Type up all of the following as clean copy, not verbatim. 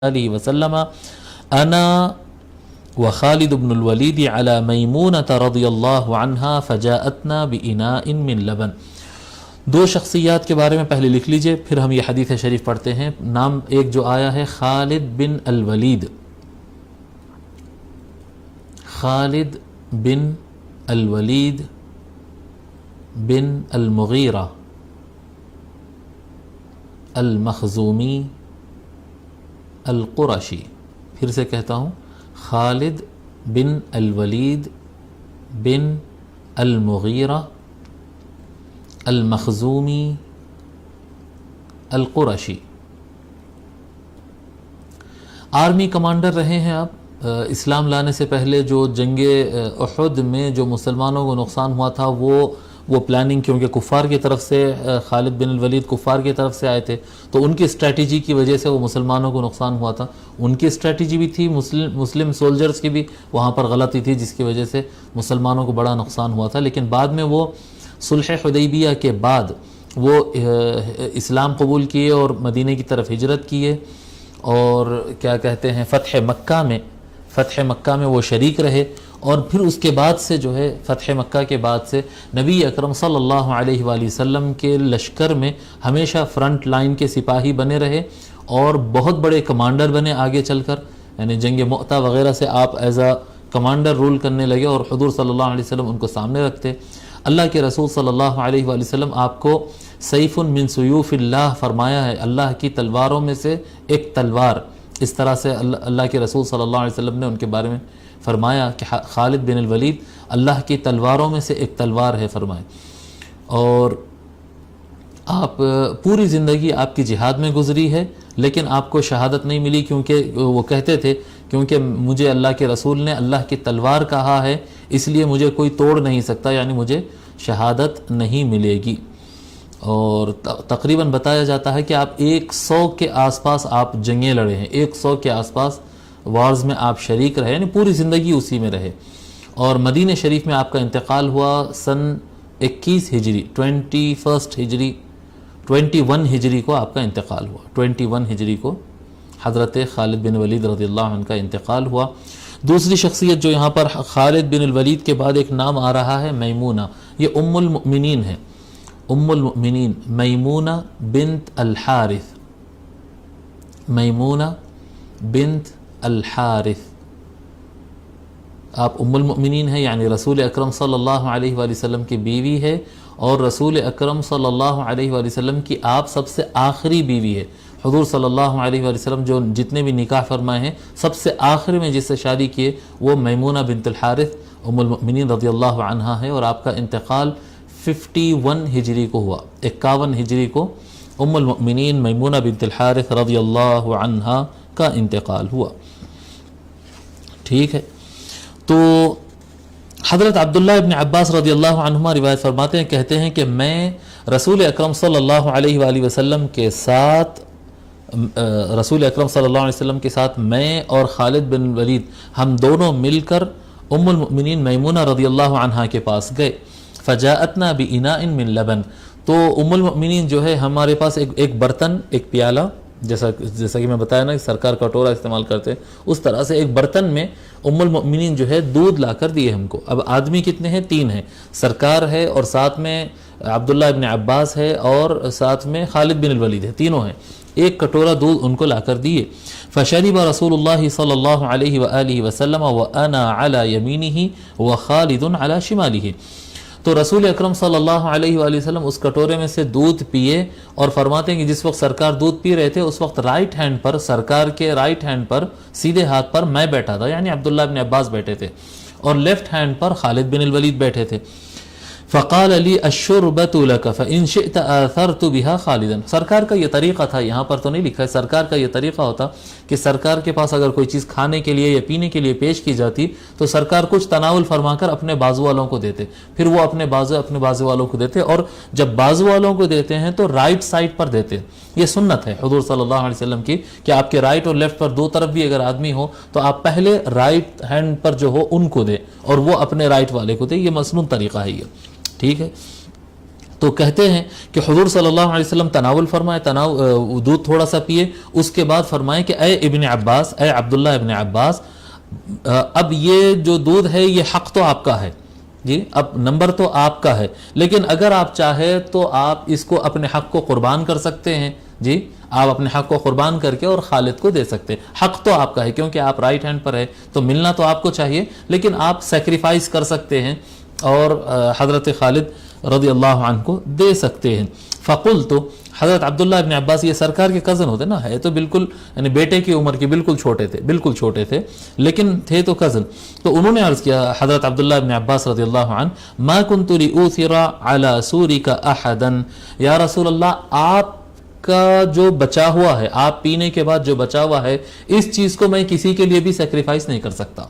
علیہ وسلم انا وخالد بن الولید علی میمونۃ رضی اللہ عنہا فجاءتنا باناء من لبن۔ دو شخصیات کے بارے میں پہلے لکھ لیجئے، پھر ہم یہ حدیث شریف پڑھتے ہیں۔ نام ایک جو آیا ہے خالد بن الولید، خالد بن الولید بن المغیرہ المخزومی القرشی۔ پھر سے کہتا ہوں، خالد بن الولید بن المغیرہ المخزومی القرشی۔ آرمی کمانڈر رہے ہیں آپ۔ اسلام لانے سے پہلے جو جنگ احد میں جو مسلمانوں کو نقصان ہوا تھا وہ پلاننگ، کیونکہ کفار کی طرف سے خالد بن الولید کفار کی طرف سے آئے تھے، تو ان کی اسٹریٹجی کی وجہ سے وہ مسلمانوں کو نقصان ہوا تھا۔ ان کی اسٹریٹجی بھی تھی، مسلم سولجرز کی بھی وہاں پر غلطی تھی، جس کی وجہ سے مسلمانوں کو بڑا نقصان ہوا تھا۔ لیکن بعد میں وہ صلح حدیبیہ کے بعد وہ اسلام قبول کیے اور مدینہ کی طرف ہجرت کیے، اور کیا کہتے ہیں فتح مکہ میں وہ شریک رہے، اور پھر اس کے بعد سے جو ہے فتح مکہ کے بعد سے نبی اکرم صلی اللہ علیہ وآلہ وسلم کے لشکر میں ہمیشہ فرنٹ لائن کے سپاہی بنے رہے، اور بہت بڑے کمانڈر بنے آگے چل کر، یعنی جنگ مؤتہ وغیرہ سے آپ ایز اے کمانڈر رول کرنے لگے، اور حضور صلی اللہ علیہ وسلم ان کو سامنے رکھتے۔ اللہ کے رسول صلی اللہ علیہ وآلہ وسلم آپ کو سیف من سیوف اللہ فرمایا ہے، اللہ کی تلواروں میں سے ایک تلوار۔ اس طرح سے اللہ کے رسول صلی اللہ علیہ وسلم نے ان کے بارے میں فرمایا کہ خالد بن الولید اللہ کی تلواروں میں سے ایک تلوار ہے فرمائے۔ اور آپ پوری زندگی آپ کی جہاد میں گزری ہے، لیکن آپ کو شہادت نہیں ملی، کیونکہ وہ کہتے تھے کیونکہ مجھے اللہ کے رسول نے اللہ کی تلوار کہا ہے، اس لیے مجھے کوئی توڑ نہیں سکتا، یعنی مجھے شہادت نہیں ملے گی۔ اور تقریباً بتایا جاتا ہے کہ آپ 100 کے آس پاس آپ جنگیں لڑے ہیں، 100 کے آس پاس وارز میں آپ شریک رہے، یعنی پوری زندگی اسی میں رہے۔ اور مدینہ شریف میں آپ کا انتقال ہوا سن 21 ہجری 21 ہجری کو آپ کا انتقال ہوا، 21 ہجری کو حضرت خالد بن ولید رضی اللہ عنہ کا انتقال ہوا۔ دوسری شخصیت جو یہاں پر خالد بن الولید کے بعد ایک نام آ رہا ہے، میمونہ، یہ ام المؤمنین ہے، ام المؤمنین میمونہ بنت الحارث، میمونہ بنت الحارث۔ آپ ام المؤمنین ہیں، یعنی رسول اکرم صلی اللہ علیہ وآلہ وسلم کی بیوی ہے، اور رسول اکرم صلی اللہ علیہ وآلہ وسلم کی آپ سب سے آخری بیوی ہے۔ حضور صلی اللہ علیہ وآلہ وسلم جو جتنے بھی نکاح فرمائے ہیں، سب سے آخر میں جس سے شادی کیے وہ میمونہ بنت الحارث ام المؤمنین رضی اللہ عنہا ہے، اور آپ کا انتقال 51 ہجری کو ہوا، 51 ہجری کو ام المؤمنین میمونہ بنت الحارث رضی اللہ عنہا کا انتقال ہوا۔ ٹھیک ہے، تو حضرت عبداللہ ابن عباس رضی اللہ عنہما روایت فرماتے ہیں، کہتے ہیں کہ میں رسول اکرم صلی اللہ علیہ وآلہ وسلم کے ساتھ میں اور خالد بن ولید ہم دونوں مل کر ام المؤمنین میمونہ رضی اللہ عنہا کے پاس گئے، فجاءتنا باناء من لبن۔ تو ام المؤمنین جو ہے ہمارے پاس ایک برتن، ایک پیالہ، جیسا کہ میں بتایا نا کہ سرکار کٹورا استعمال کرتے، اس طرح سے ایک برتن میں ام المؤمنین جو ہے دودھ لا کر دیے ہم کو۔ اب آدمی کتنے ہیں؟ 3 ہیں، سرکار ہے، اور ساتھ میں عبداللہ ابن عباس ہے، اور ساتھ میں خالد بن الولید ہے، تینوں ہیں۔ ایک کٹورا دودھ ان کو لا کر دیے۔ فشرب رسول اللہ صلی اللہ علیہ وآلہ وسلم وانا علی یمینہ وخالد علی شمالہ۔ تو رسول اکرم صلی اللہ علیہ وآلہ وسلم اس کٹورے میں سے دودھ پیے، اور فرماتے ہیں کہ جس وقت سرکار دودھ پی رہے تھے اس وقت رائٹ ہینڈ پر، سرکار کے رائٹ ہینڈ پر سیدھے ہاتھ پر میں بیٹھا تھا، یعنی عبداللہ ابن عباس بیٹھے تھے، اور لیفٹ ہینڈ پر خالد بن الولید بیٹھے تھے۔ فقال لی الشربۃ لک فإن شئت آثرت بها خالدا۔ سرکار کا یہ طریقہ تھا، یہاں پر تو نہیں لکھا ہے، سرکار کا یہ طریقہ ہوتا کہ سرکار کے پاس اگر کوئی چیز کھانے کے لیے یا پینے کے لیے پیش کی جاتی تو سرکار کچھ تناول فرما کر اپنے بازو والوں کو دیتے، پھر وہ اپنے بازو والوں کو دیتے، اور جب بازو والوں کو دیتے ہیں تو رائٹ سائڈ پر دیتے۔ یہ سنت ہے حضور صلی اللہ علیہ وسلم کی کہ آپ کے رائٹ اور لیفٹ پر دو طرف بھی اگر آدمی ہو تو آپ پہلے رائٹ ہینڈ پر جو ہو ان کو دے، اور وہ اپنے رائٹ والے کو دے، یہ مسنون طریقہ ہے یہ۔ ٹھیک ہے، تو کہتے ہیں کہ حضور صلی اللہ علیہ وسلم تناول فرمائے، دودھ تھوڑا سا پیے، اس کے بعد فرمائے کہ اے ابن عباس، اے عبداللہ ابن عباس، اب یہ جو دودھ ہے یہ حق تو آپ کا ہے جی، اب نمبر تو آپ کا ہے، لیکن اگر آپ چاہے تو آپ اس کو اپنے حق کو قربان کر سکتے ہیں جی، آپ اپنے حق کو قربان کر کے اور خالد کو دے سکتے ہیں، حق تو آپ کا ہے کیونکہ آپ رائٹ ہینڈ پر ہے تو ملنا تو آپ کو چاہیے، لیکن آپ سیکریفائس کر سکتے ہیں اور حضرت خالد رضی اللہ عنہ کو دے سکتے ہیں۔ فقلت، حضرت عبداللہ ابن عباس یہ سرکار کے کزن ہوتے نا، ہے تو بالکل یعنی بیٹے کی عمر کے بالکل چھوٹے تھے لیکن تھے تو کزن، تو انہوں نے عرض کیا حضرت عبداللہ ابن عباس رضی اللہ عنہ، ما كنت لأوثر على سورك احدا، یا رسول اللہ آپ کا جو بچا ہوا ہے، آپ پینے کے بعد جو بچا ہوا ہے، اس چیز کو میں کسی کے لیے بھی سیکریفائس نہیں کر سکتا،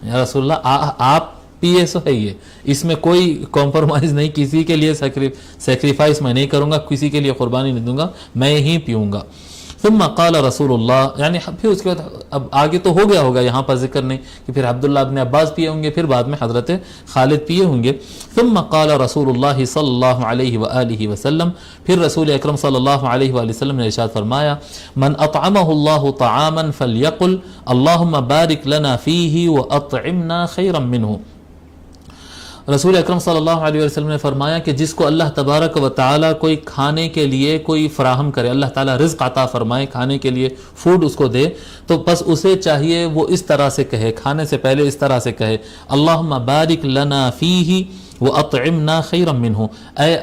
یا رسول اللہ آپ پیے سو ہے، یہ اس میں کوئی کمپرومائز نہیں، کسی کے لیے سیکریفائس میں نہیں کروں گا، کسی کے لیے قربانی نہیں دوں گا، میں ہی پیوں گا۔ ثم قال رسول اللہ، یعنی پھر اس کے بعد اب آگے تو ہو گیا ہوگا، یہاں پر ذکر نہیں کہ پھر عبداللہ ابن عباس پیے ہوں گے، پھر بعد میں حضرت خالد پیے ہوں گے۔ ثم قال رسول اللہ صلی اللہ علیہ وآلہ وسلم، پھر رسول اکرم صلی اللہ علیہ وآلہ وسلم نے ارشاد فرمایا، من اطعمہ اللہ طعاما فلیقل اللہم بارک لنا فیہ واطعمنا خیرا منہ۔ رسول اکرم صلی اللہ علیہ وسلم نے فرمایا کہ جس کو اللہ تبارک و تعالی کوئی کھانے کے لیے کوئی فراہم کرے، اللہ تعالیٰ رزق عطا فرمائے، کھانے کے لیے فوڈ اس کو دے، تو بس اسے چاہیے وہ اس طرح سے کہے، کھانے سے پہلے اس طرح سے کہے، اللہم بارک لنا فیہ واطعمنا خیرا منہ، اے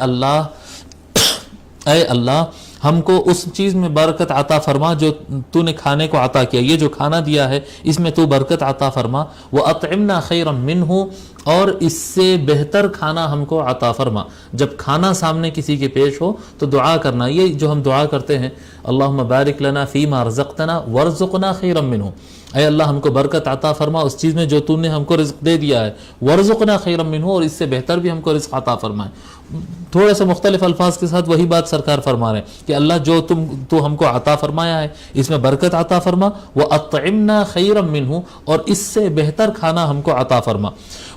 اللہ ہم کو اس چیز میں برکت عطا فرما جو تو نے کھانے کو عطا کیا، یہ جو کھانا دیا ہے اس میں تو برکت عطا فرما، وَأَطْعِمْنَا خَيْرًا مِّنْهُ، اور اس سے بہتر کھانا ہم کو عطا فرما۔ جب کھانا سامنے کسی کے پیش ہو تو دعا کرنا، یہ جو ہم دعا کرتے ہیں اللہم بارک لنا فیما رزقتنا وارزقنا خیرا منہ، اے اللہ ہم کو برکت عطا فرما اس چیز میں جو تو نے ہم کو رزق دے دیا ہے، وارزقنا خیرا منہ، اور اس سے بہتر بھی ہم کو رزق عطا فرمائے۔ تھوڑے سے مختلف الفاظ کے ساتھ وہی بات سرکار فرما رہے ہیں کہ اللہ جو تو ہم کو عطا فرمایا ہے اس میں برکت عطا فرما، وَأَطْعِمْنَا خَيْرًا مِّنْهُ، اور اس سے بہتر کھانا ہم کو عطا فرما،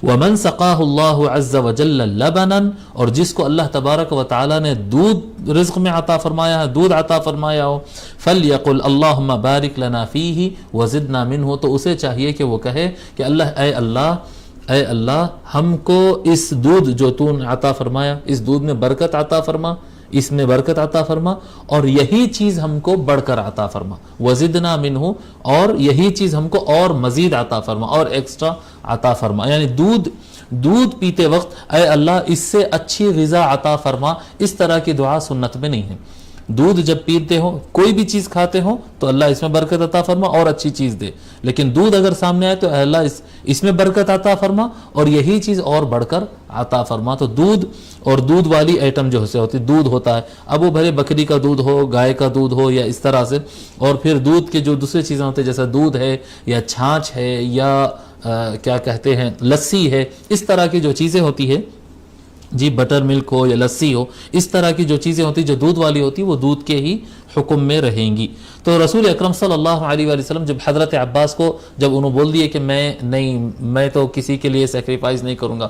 وَمَنْ سَقَاهُ اللَّهُ عَزَّ وَجَلَّ لَبَنًا، اور جس کو اللہ تبارک و تعالی نے دودھ رزق میں عطا فرمایا ہے، دودھ عطا فرمایا ہو، فَلْيَقُلْ اللَّهُمَّ بَارِكْ لَنَا فِيهِ وَزِدْنَا مِنْهُ، تو اسے چاہیے کہ وہ کہے کہ اے اللہ ہم کو اس دودھ جو تو نے عطا فرمایا، اس دودھ میں برکت عطا فرما، اس میں برکت عطا فرما، اور یہی چیز ہم کو بڑھ کر عطا فرما، وزدنا منہ، اور یہی چیز ہم کو اور مزید عطا فرما، اور ایکسٹرا عطا فرما، یعنی دودھ پیتے وقت اے اللہ اس سے اچھی غذا عطا فرما، اس طرح کی دعا سنت میں نہیں ہے۔ دودھ جب پیتے ہو، کوئی بھی چیز کھاتے ہو تو اللہ اس میں برکت عطا فرما اور اچھی چیز دے، لیکن دودھ اگر سامنے آئے تو اے اللہ اس میں برکت عطا فرما اور یہی چیز اور بڑھ کر عطا فرما۔ تو دودھ اور دودھ والی ایٹم جو سے ہوتی دودھ ہوتا ہے، اب وہ بھلے بکری کا دودھ ہو، گائے کا دودھ ہو یا اس طرح سے، اور پھر دودھ کے جو دوسری چیزیں ہوتی ہیں جیسا دودھ ہے یا چھاچھ ہے یا کیا کہتے ہیں لسی ہے، اس طرح کی جو چیزیں ہوتی ہے جی، بٹر ملک ہو یا لسی ہو، اس طرح کی جو چیزیں ہوتی جو دودھ والی ہوتی وہ دودھ کے ہی حکم میں رہیں گی۔ تو رسول اکرم صلی اللہ علیہ وآلہ وسلم جب حضرت عباس کو جب انہوں بول دیے کہ میں تو کسی کے لیے سیکریفائز نہیں کروں گا،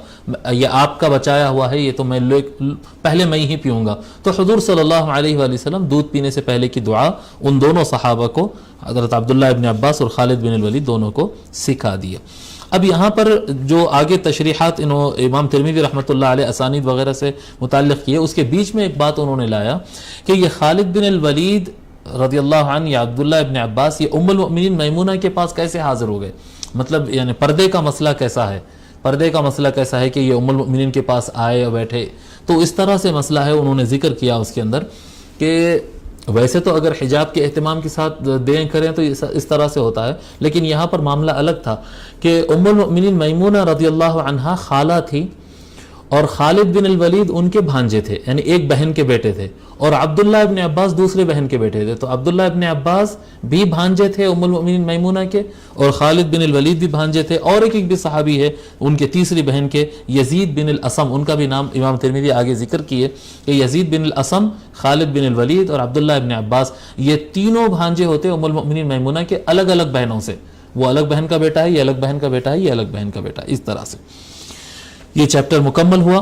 یہ آپ کا بچایا ہوا ہے، یہ تو پہلے میں ہی پیوں گا، تو حضور صلی اللہ علیہ وآلہ وسلم دودھ پینے سے پہلے کی دعا ان دونوں صحابہ کو، حضرت عبداللہ ابن عباس اور خالد بن الولید دونوں کو سکھا دیا۔ اب یہاں پر جو آگے تشریحات امام ترمذی رحمۃ اللہ علیہ اسانید وغیرہ سے متعلق کیے، اس کے بیچ میں ایک بات انہوں نے لایا کہ یہ خالد بن الولید رضی اللہ عنہ یا عبداللہ ابن عباس یہ ام المؤمنین میمونہ کے پاس کیسے حاضر ہو گئے، مطلب یعنی پردے کا مسئلہ کیسا ہے کہ یہ ام المؤمنین کے پاس آئے اور بیٹھے، تو اس طرح سے مسئلہ ہے، انہوں نے ذکر کیا اس کے اندر کہ ویسے تو اگر حجاب کے اہتمام کے ساتھ دیں کریں تو اس طرح سے ہوتا ہے، لیکن یہاں پر معاملہ الگ تھا کہ ام المؤمنین میمونہ رضی اللہ عنہا خالہ تھی اور خالد بن الولید ان کے بھانجے تھے، یعنی ایک بہن کے بیٹے تھے، اور عبداللہ ابن عباس دوسرے بہن کے بیٹے تھے، تو عبداللہ ابن عباس بھی بھانجے تھے ام المؤمنین میمونہ کے، اور خالد بن الولید بھی بھانجے تھے، اور ایک بھی صحابی ہے ان کے تیسری بہن کے یزید بن الاسم، ان کا بھی نام امام ترمذی آگے ذکر کیے کہ یزید بن الاسم، خالد بن الولید اور عبداللہ ابن عباس، یہ تینوں بھانجے ہوتے ام المؤمنین میمونہ کے الگ الگ بہنوں سے، وہ الگ بہن کا بیٹا ہے، یہ الگ بہن کا بیٹا ہے، یہ الگ بہن کا بیٹا ہے، اس طرح سے یہ چیپٹر مکمل ہوا۔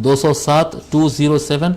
207 207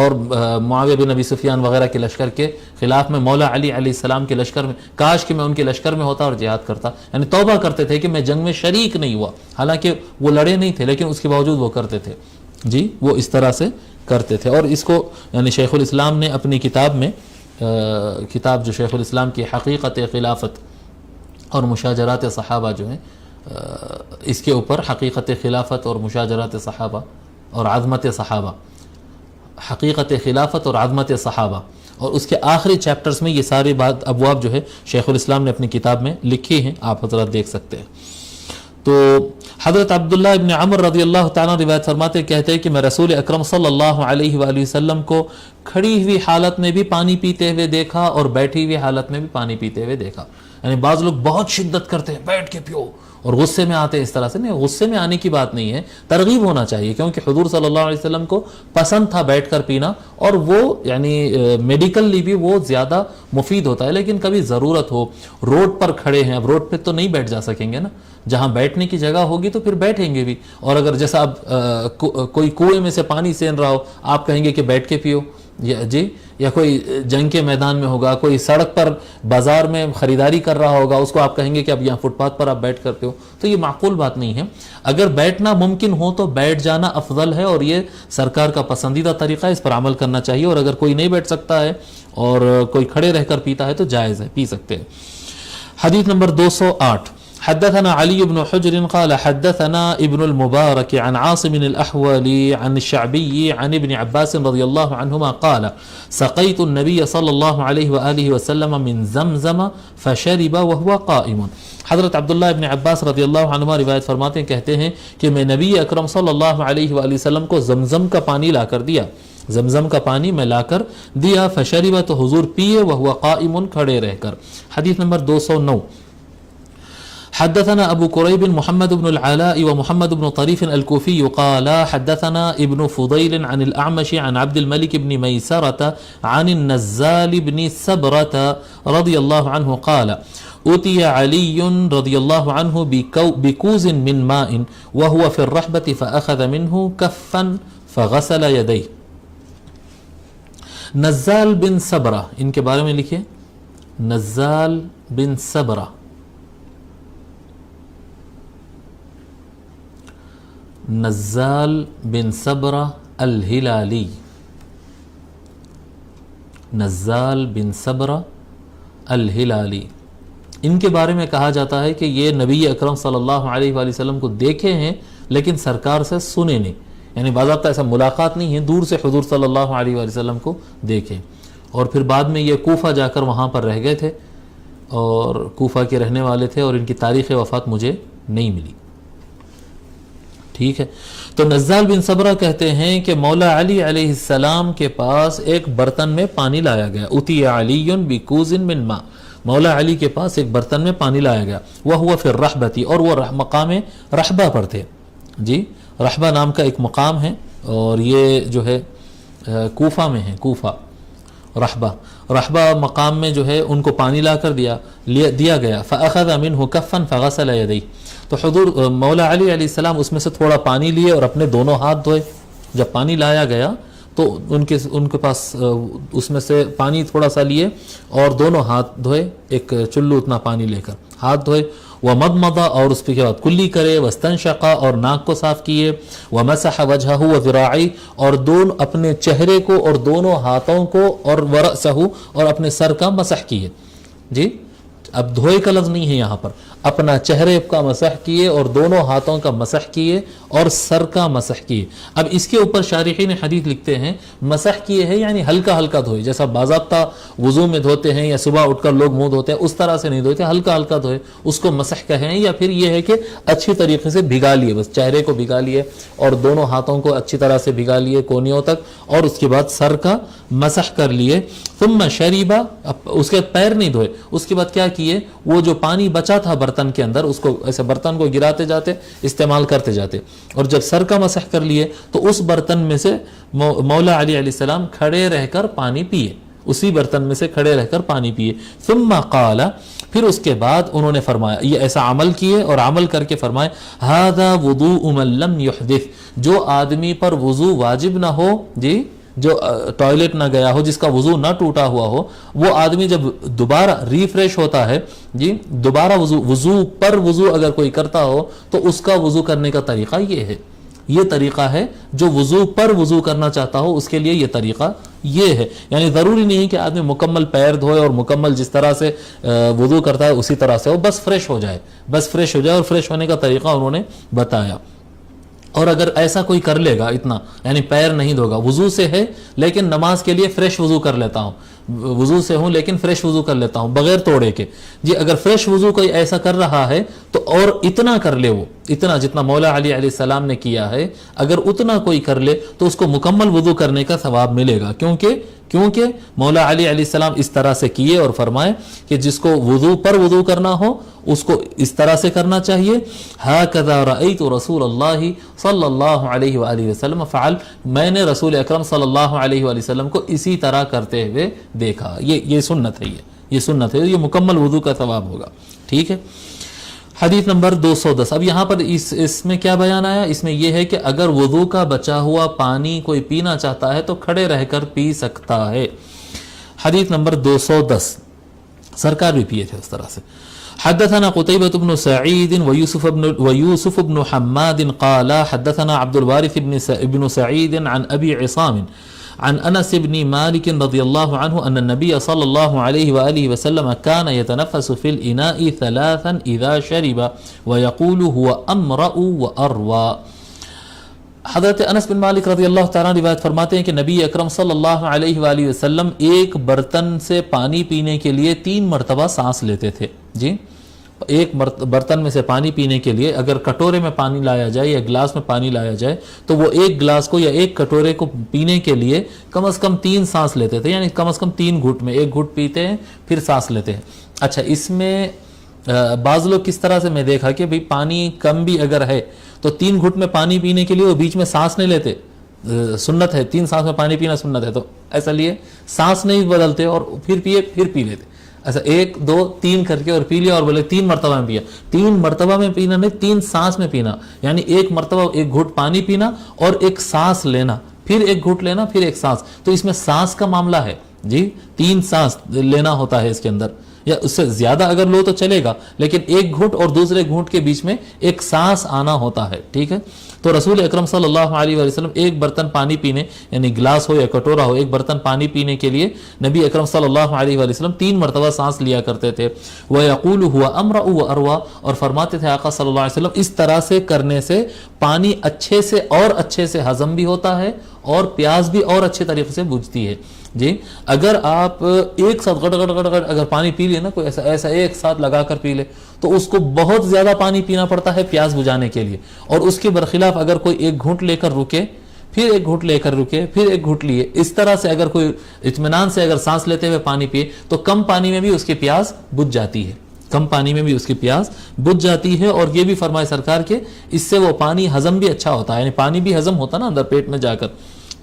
اور معاویہ بن ابی سفیان وغیرہ کے لشکر کے خلاف میں مولا علی علیہ السلام کے لشکر میں، کاش کہ میں ان کے لشکر میں ہوتا اور جہاد کرتا، یعنی توبہ کرتے تھے کہ میں جنگ میں شریک نہیں ہوا، حالانکہ وہ لڑے نہیں تھے لیکن اس کے باوجود وہ کرتے تھے جی، وہ اس طرح سے کرتے تھے۔ اور اس کو یعنی شیخ الاسلام نے اپنی کتاب میں، کتاب جو شیخ الاسلام کی حقیقت خلافت اور مشاجرات صحابہ جو ہیں، اس کے اوپر حقیقت خلافت اور مشاجرات صحابہ اور عظمت صحابہ، حقیقت خلافت اور عظمت صحابہ، اور اس کے آخری چیپٹرز میں یہ ساری بات ابواب جو ہے شیخ الاسلام نے اپنی کتاب میں لکھی ہیں، آپ حضرات دیکھ سکتے ہیں۔ تو حضرت عبداللہ ابن عمر رضی اللہ تعالیٰ روایت فرماتے کہتے ہیں کہ میں رسول اکرم صلی اللہ علیہ وآلہ وسلم کو کھڑی ہوئی حالت میں بھی پانی پیتے ہوئے دیکھا اور بیٹھی ہوئی حالت میں بھی پانی پیتے ہوئے دیکھا۔ یعنی بعض لوگ بہت شدت کرتے ہیں، بیٹھ کے پیو، اور غصے میں آتے ہیں اس طرح سے، نہیں، غصے میں آنے کی بات نہیں ہے، ترغیب ہونا چاہیے، کیونکہ حضور صلی اللہ علیہ وسلم کو پسند تھا بیٹھ کر پینا، اور وہ یعنی میڈیکلی بھی وہ زیادہ مفید ہوتا ہے۔ لیکن کبھی ضرورت ہو، روڈ پر کھڑے ہیں، اب روڈ پہ تو نہیں بیٹھ جا سکیں گے نا، جہاں بیٹھنے کی جگہ ہوگی تو پھر بیٹھیں گے بھی، اور اگر جیسا اب کوئی کنویں میں سے پانی سین رہا ہو، آپ کہیں گے کہ بیٹھ کے پیو جی، یا کوئی جنگ کے میدان میں ہوگا، کوئی سڑک پر بازار میں خریداری کر رہا ہوگا، اس کو آپ کہیں گے کہ اب یہاں فٹ پاتھ پر آپ بیٹھ کرتے ہو، تو یہ معقول بات نہیں ہے۔ اگر بیٹھنا ممکن ہو تو بیٹھ جانا افضل ہے، اور یہ سرکار کا پسندیدہ طریقہ ہے، اس پر عمل کرنا چاہیے۔ اور اگر کوئی نہیں بیٹھ سکتا ہے اور کوئی کھڑے رہ کر پیتا ہے تو جائز ہے، پی سکتے ہیں۔ حدیث نمبر 208، حدثنا علي بن حجر قال حدثنا ابن المبارك عن عاصم الأحولي عن الشعبي عن ابن عباس رضي الله عنهما قال سقيت النبي صلى الله عليه وآله وسلم من زمزم فشرب وهو قائم۔ حضرت عبداللہ ابن عباس رضی اللہ عنہما روایت فرماتے ہیں، کہتے ہیں کہ میں نبی اکرم صلی اللہ علیہ وآلہ وسلم کو زمزم کا پانی لا کر دیا، زمزم کا پانی میں لا کر دیا، فشرب تو حضور پیے، وهو قائم کھڑے رہ کر۔ حدیث نمبر 209، حدثنا ابو قريب محمد بن العلاء ومحمد بن طريف الكوفي قال حدثنا ابن فضيل عن الأعمش عن عبد الملك بن ميسرة عن النزال بن سبرة رضي الله عنه قال أتي علي رضي الله عنه بكوز من ماء وهو في الرحبة فأخذ منه كفا فغسل يديه۔ نزال بن سبرہ، ان کے بارے میں لکھیں، نزال بن سبرہ، نزال بن سبرہ الہلالی، نزال بن سبرہ الہلالی، ان کے بارے میں کہا جاتا ہے کہ یہ نبی اکرم صلی اللہ علیہ وآلہ وسلم کو دیکھے ہیں لیکن سرکار سے سنے نہیں، یعنی باضابطہ ایسا ملاقات نہیں ہے، دور سے حضور صلی اللہ علیہ وآلہ وسلم کو دیکھے، اور پھر بعد میں یہ کوفہ جا کر وہاں پر رہ گئے تھے، اور کوفہ کے رہنے والے تھے، اور ان کی تاریخ وفات مجھے نہیں ملی۔ ٹھیک ہے، تو نزال بن سبرہ کہتے ہیں کہ مولا علی علیہ السلام کے پاس ایک برتن میں پانی لایا گیا، اتی علی بکوز من ماء، مولا علی کے پاس ایک برتن میں پانی لایا گیا، وہو فی الرحبۃ، اور وہ مقام رحبہ پر تھے جی، رحبہ نام کا ایک مقام ہے، اور یہ جو ہے کوفہ میں ہے، کوفہ رحبہ مقام میں جو ہے ان کو پانی لا کر دیا گیا، فاخذ منه كفا فغسل يديه، تو حضور مولا علی علیہ السلام اس میں سے تھوڑا پانی لیے اور اپنے دونوں ہاتھ دھوئے۔ جب پانی لایا گیا تو ان کے پاس اس میں سے پانی تھوڑا سا لیے اور دونوں ہاتھ دھوئے، ایک چلو اتنا پانی لے کر ہاتھ دھوئے، ومضمض، اور اس کے بعد کلی کرے، واستنشق، اور ناک کو صاف کیے، ومسح وجهه وذراعی، اور دونوں اپنے چہرے کو اور دونوں ہاتھوں کو، اور ورأسہ، اور اپنے سر کا مسح کیے جی، اب دھوئے کا لفظ نہیں ہے یہاں پر، اپنا چہرے کا مسح کیے اور دونوں ہاتھوں کا مسح کیے اور سر کا مسح کیے۔ اب اس کے اوپر شارحین حدیث لکھتے ہیں مسح کیے ہیں یعنی ہلکا ہلکا دھوئے، جیسا باضابطہ وضو میں دھوتے ہیں یا صبح اٹھ کر لوگ منہ دھوتے ہیں اس طرح سے نہیں دھوتے، ہلکا ہلکا دھوئے، اس کو مسح کہیں، یا پھر یہ ہے کہ اچھی طریقے سے بھگا لیے، بس چہرے کو بھگا لیے اور دونوں ہاتھوں کو اچھی طرح سے بھگا لیے کونیوں تک، اور اس کے بعد سر کا مسح کر لیے۔ ثم شریبا، اس کے پیر نہیں دھوئے، اس کے بعد کیا کیے، وہ جو پانی بچا تھا برتن کے اندر اس کو ایسے برتن کو گراتے جاتے، استعمال کرتے جاتے، اور جب سر کا مسح کر لیے تو اس برتن میں سے مولا علی علیہ السلام کھڑے رہ کر پانی پیے، اسی برتن میں سے کھڑے رہ کر پانی پیے۔ ثم قال، پھر اس کے بعد انہوں نے فرمایا، یہ ایسا عمل کیے اور عمل کر کے فرمائے، ھذا وضوء من لم یحدث، جو آدمی پر وضو واجب نہ ہو جی، جو ٹوائلٹ نہ گیا ہو, جس کا وضو نہ ٹوٹا ہوا ہو, وہ آدمی جب دوبارہ ریفریش ہوتا ہے جی, دوبارہ وضو پر وضو اگر کوئی کرتا ہو تو اس کا وضو کرنے کا طریقہ یہ ہے. یہ طریقہ ہے جو وضو پر وضو کرنا چاہتا ہو اس کے لیے یہ طریقہ یہ ہے. یعنی ضروری نہیں کہ آدمی مکمل پیر دھوئے اور مکمل جس طرح سے وضو کرتا ہے اسی طرح سے ہو, بس فریش ہو جائے, اور فریش ہونے کا طریقہ انہوں نے بتایا. اور اگر ایسا کوئی کر لے گا اتنا, یعنی پیر نہیں دھوگا, وضو سے ہے لیکن نماز کے لیے فریش وضو کر لیتا ہوں, وضو سے ہوں لیکن فریش وضو کر لیتا ہوں بغیر توڑے کے جی, اگر فریش وضو کوئی ایسا کر رہا ہے تو اور اتنا کر لے, وہ اتنا جتنا مولا علی علیہ السلام نے کیا ہے, اگر اتنا کوئی کر لے تو اس کو مکمل وضو کرنے کا ثواب ملے گا. کیونکہ مولا علی علیہ السلام اس طرح سے کیے اور فرمائے کہ جس کو وضو پر وضو کرنا ہو اس کو اس طرح سے کرنا چاہیے. ہاکذا رأیت رسول اللہ صلی اللہ علیہ وآلہ وسلم فعل, میں نے رسول اکرم صلی اللہ علیہ وآلہ وسلم کو اسی طرح کرتے ہوئے دیکھا. یہ سنت ہے, یہ سنت ہے, یہ مکمل وضو کا ثواب ہوگا. ٹھیک ہے. حدیث نمبر 210. اب یہاں پر اس میں کیا بیان آیا, اس میں یہ ہے کہ اگر وضو کا بچا ہوا پانی کوئی پینا چاہتا ہے تو کھڑے رہ کر پی سکتا ہے. حدیث نمبر 210. سرکار بھی پیے تھے اس طرح سے. حدثنا قتيبة بن سعيد ويوسف بن حماد قال حدثنا عبد الوارث بن سعيد عن أبي عصام عن أنس بن مالك رضي الله عنه أن النبي صلى الله عليه وآله وسلم كان يتنفس في الإناء ثلاثا إذا شرب ويقول هو أمرأ وأروى. حضرت انس بن مالک رضی اللہ تعالیٰ روایت فرماتے ہیں کہ نبی اکرم صلی اللہ علیہ وآلہ وسلم ایک برتن سے پانی پینے کے لیے 3 مرتبہ سانس لیتے تھے جی. ایک برتن میں سے پانی پینے کے لیے اگر کٹورے میں پانی لایا جائے یا گلاس میں پانی لایا جائے تو وہ ایک گلاس کو یا ایک کٹورے کو پینے کے لیے کم از کم 3 سانس لیتے تھے, یعنی کم از کم 3 گھٹ میں, ایک گھٹ پیتے ہیں پھر سانس لیتے ہیں. اچھا, اس میں بعض لوگ کس طرح سے میں دیکھا کہ بھئی پانی کم بھی اگر ہے تو 3 گھٹ میں پانی پینے کے لیے وہ بیچ میں سانس نہیں لیتے, سنت ہے 3 سانس میں پانی پینا سنت ہے, تو ایسا لیے سانس نہیں بدلتے اور پھر پی لیتے. ایسا 1 2 3 کر کے اور پی لیا اور بولے 3 مرتبہ میں پیا. 3 مرتبہ میں پینا نہیں, 3 سانس میں پینا, یعنی ایک مرتبہ ایک گھٹ پانی پینا اور ایک سانس لینا, پھر ایک گھٹ لینا, پھر ایک سانس. تو اس میں سانس کا معاملہ ہے جی, 3 سانس لینا ہوتا ہے اس کے اندر, یا اس سے زیادہ اگر لو تو چلے گا, لیکن ایک گھٹ اور دوسرے گھٹ کے بیچ میں ایک سانس آنا ہوتا ہے. ٹھیک ہے. تو رسول اکرم صلی اللہ علیہ وآلہ وسلم ایک برتن پانی پینے, یعنی گلاس ہو یا کٹورا ہو, ایک برتن پانی پینے کے لیے نبی اکرم صلی اللہ علیہ وآلہ وسلم 3 مرتبہ سانس لیا کرتے تھے. وَيَقُولُ هُوَ أَمْرَأُ وَأَرْوَى, اور فرماتے تھے آقا صلی اللہ علیہ وسلم اس طرح سے کرنے سے پانی اچھے سے ہضم بھی ہوتا ہے اور پیاس بھی اور اچھے طریقے سے بجھتی ہے جی. اگر آپ ایک ساتھ گڑ اگر پانی پی لے نا, کوئی ایسا ایک ساتھ لگا کر پی لے تو اس کو بہت زیادہ پانی پینا پڑتا ہے پیاس بجھانے کے لیے, اور اس کے برخلاف اگر کوئی ایک گھونٹ لے کر رکے, پھر ایک گھونٹ لے کر رکے, پھر ایک گھونٹ لیے, اس طرح سے اگر کوئی اطمینان سے اگر سانس لیتے ہوئے پانی پیے تو کم پانی میں بھی اس کی پیاس بجھ جاتی ہے, کم پانی میں بھی اس کی پیاس بجھ جاتی ہے. اور یہ بھی فرمائے سرکار کے اس سے وہ پانی ہضم بھی اچھا ہوتا ہے, یعنی پانی بھی ہضم ہوتا نا اندر پیٹ میں جا کر,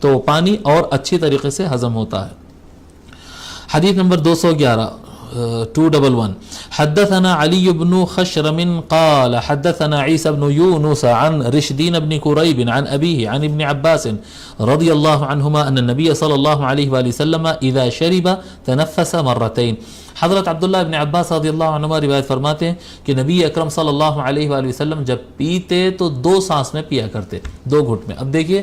تو پانی اور اچھی طریقے سے ہضم ہوتا ہے. حدیث نمبر 211 211. حدثنا علي بن خشرم قال حدثنا عيسى بن يونس عن رشدين بن كريب عن أبيه عن ابن عباس رضي الله عنهما أن النبي صلى الله عليه وآله وسلم إذا شرب تنفس مرتين. حضرت عبداللہ ابن عباس رضی اللہ عنہما روایت فرماتے ہیں کہ نبی اکرم صلی اللہ علیہ وآلہ وسلم جب پیتے تو 2 سانس میں پیا کرتے, 2 گھٹ میں. اب دیکھیے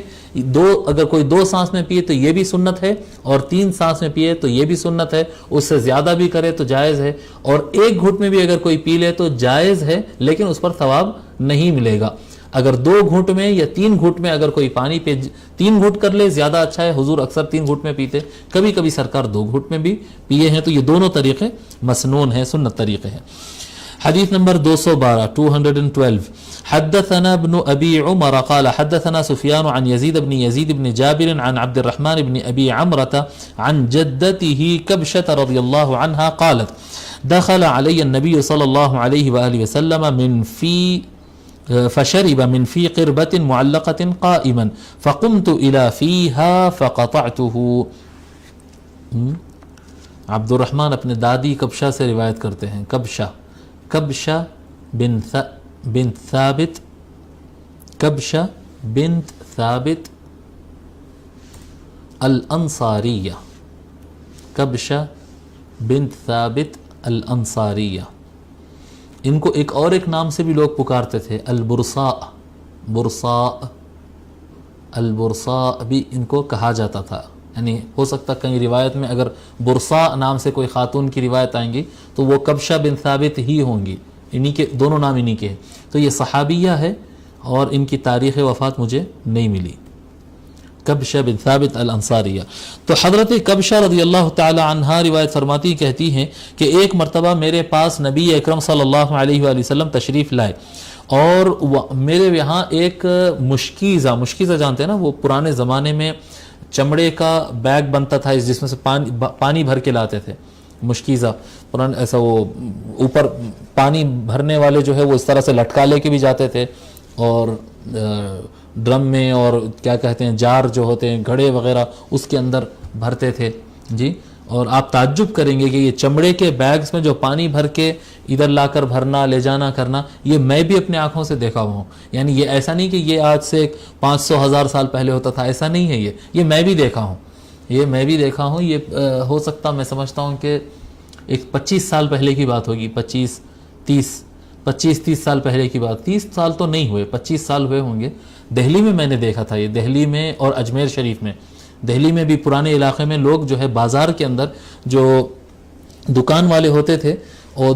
اگر کوئی 2 سانس میں پیے تو یہ بھی سنت ہے, اور 3 سانس میں پیے تو یہ بھی سنت ہے, اس سے زیادہ بھی کرے تو جائز ہے, اور ایک گھٹ میں بھی اگر کوئی پی لے تو جائز ہے, لیکن اس پر ثواب نہیں ملے گا. اگر 2 گھٹ میں یا 3 گھٹ میں اگر کوئی پانی پہ 3 گھٹ کر لے زیادہ اچھا ہے. حضور اکثر 3 گھٹ میں پیتے, کبھی کبھی سرکار 2 گھٹ میں بھی پیے ہیں, تو یہ دونوں طریقے مسنون ہیں, سنت طریقے ہیں. حدیث نمبر 212 212. حدثنا ابن ابي عمر قال حدثنا سفيان عن يزيد بن جابر عن عبد الرحمن بن ابي عمرة عن جدته كبشة رضي الله عنها قالت دخل علي النبي صلى الله عليه وآله وسلم فشرب من في قربة معلقة قائما فقمت إلى فيها فقطعته. عبد الرحمن اپنے دادی کبشہ سے روایت کرتے ہیں. کبشہ بنت ثابت, کبشہ بنت ثابت الانصاریہ، کبشہ بنت ثابت الانصاریہ. ان کو ایک نام سے بھی لوگ پکارتے تھے، البرصاء، برصاء، البرصاء بھی ان کو کہا جاتا تھا. یعنی ہو سکتا کہیں روایت میں اگر برصاء نام سے کوئی خاتون کی روایت آئیں گی تو وہ کبشہ بن ثابت ہی ہوں گی، انہی کے دونوں نام انہی کے ہیں. تو یہ صحابیہ ہے اور ان کی تاریخ وفات مجھے نہیں ملی. کبشہ بن ثابت الانصاریہ. تو حضرت کبشہ رضی اللہ تعالی عنہا روایت فرماتی کہتی ہیں کہ ایک مرتبہ میرے پاس نبی اکرم صلی اللہ علیہ وآلہ وسلم تشریف لائے اور میرے یہاں ایک مشکیزہ جانتے ہیں نا، وہ پرانے زمانے میں چمڑے کا بیگ بنتا تھا جس میں سے پانی بھر کے لاتے تھے. مشکیزہ پرانا ایسا، وہ اوپر پانی بھرنے والے جو ہے وہ اس طرح سے لٹکا لے کے بھی جاتے تھے اور ڈرم میں اور کیا کہتے ہیں جار جو ہوتے ہیں گھڑے وغیرہ اس کے اندر بھرتے تھے جی. اور آپ تعجب کریں گے کہ یہ چمڑے کے بیگز میں جو پانی بھر کے ادھر لا کر بھرنا لے جانا کرنا، یہ میں بھی اپنے آنکھوں سے دیکھا ہوں. یعنی یہ ایسا نہیں کہ یہ آج سے 500,000 سال پہلے ہوتا تھا، ایسا نہیں ہے. یہ میں بھی دیکھا ہوں، یہ ہو سکتا میں سمجھتا ہوں کہ ایک 25 سال پہلے کی بات ہوگی. 25-30 سال پہلے کی بات. 30 سال تو نہیں ہوئے، 25 سال ہوئے ہوں گے. دہلی میں نے دیکھا تھا یہ، دہلی میں اور اجمیر شریف میں. دہلی میں بھی پرانے علاقے میں لوگ جو ہے بازار کے اندر جو دکان والے ہوتے تھے، اور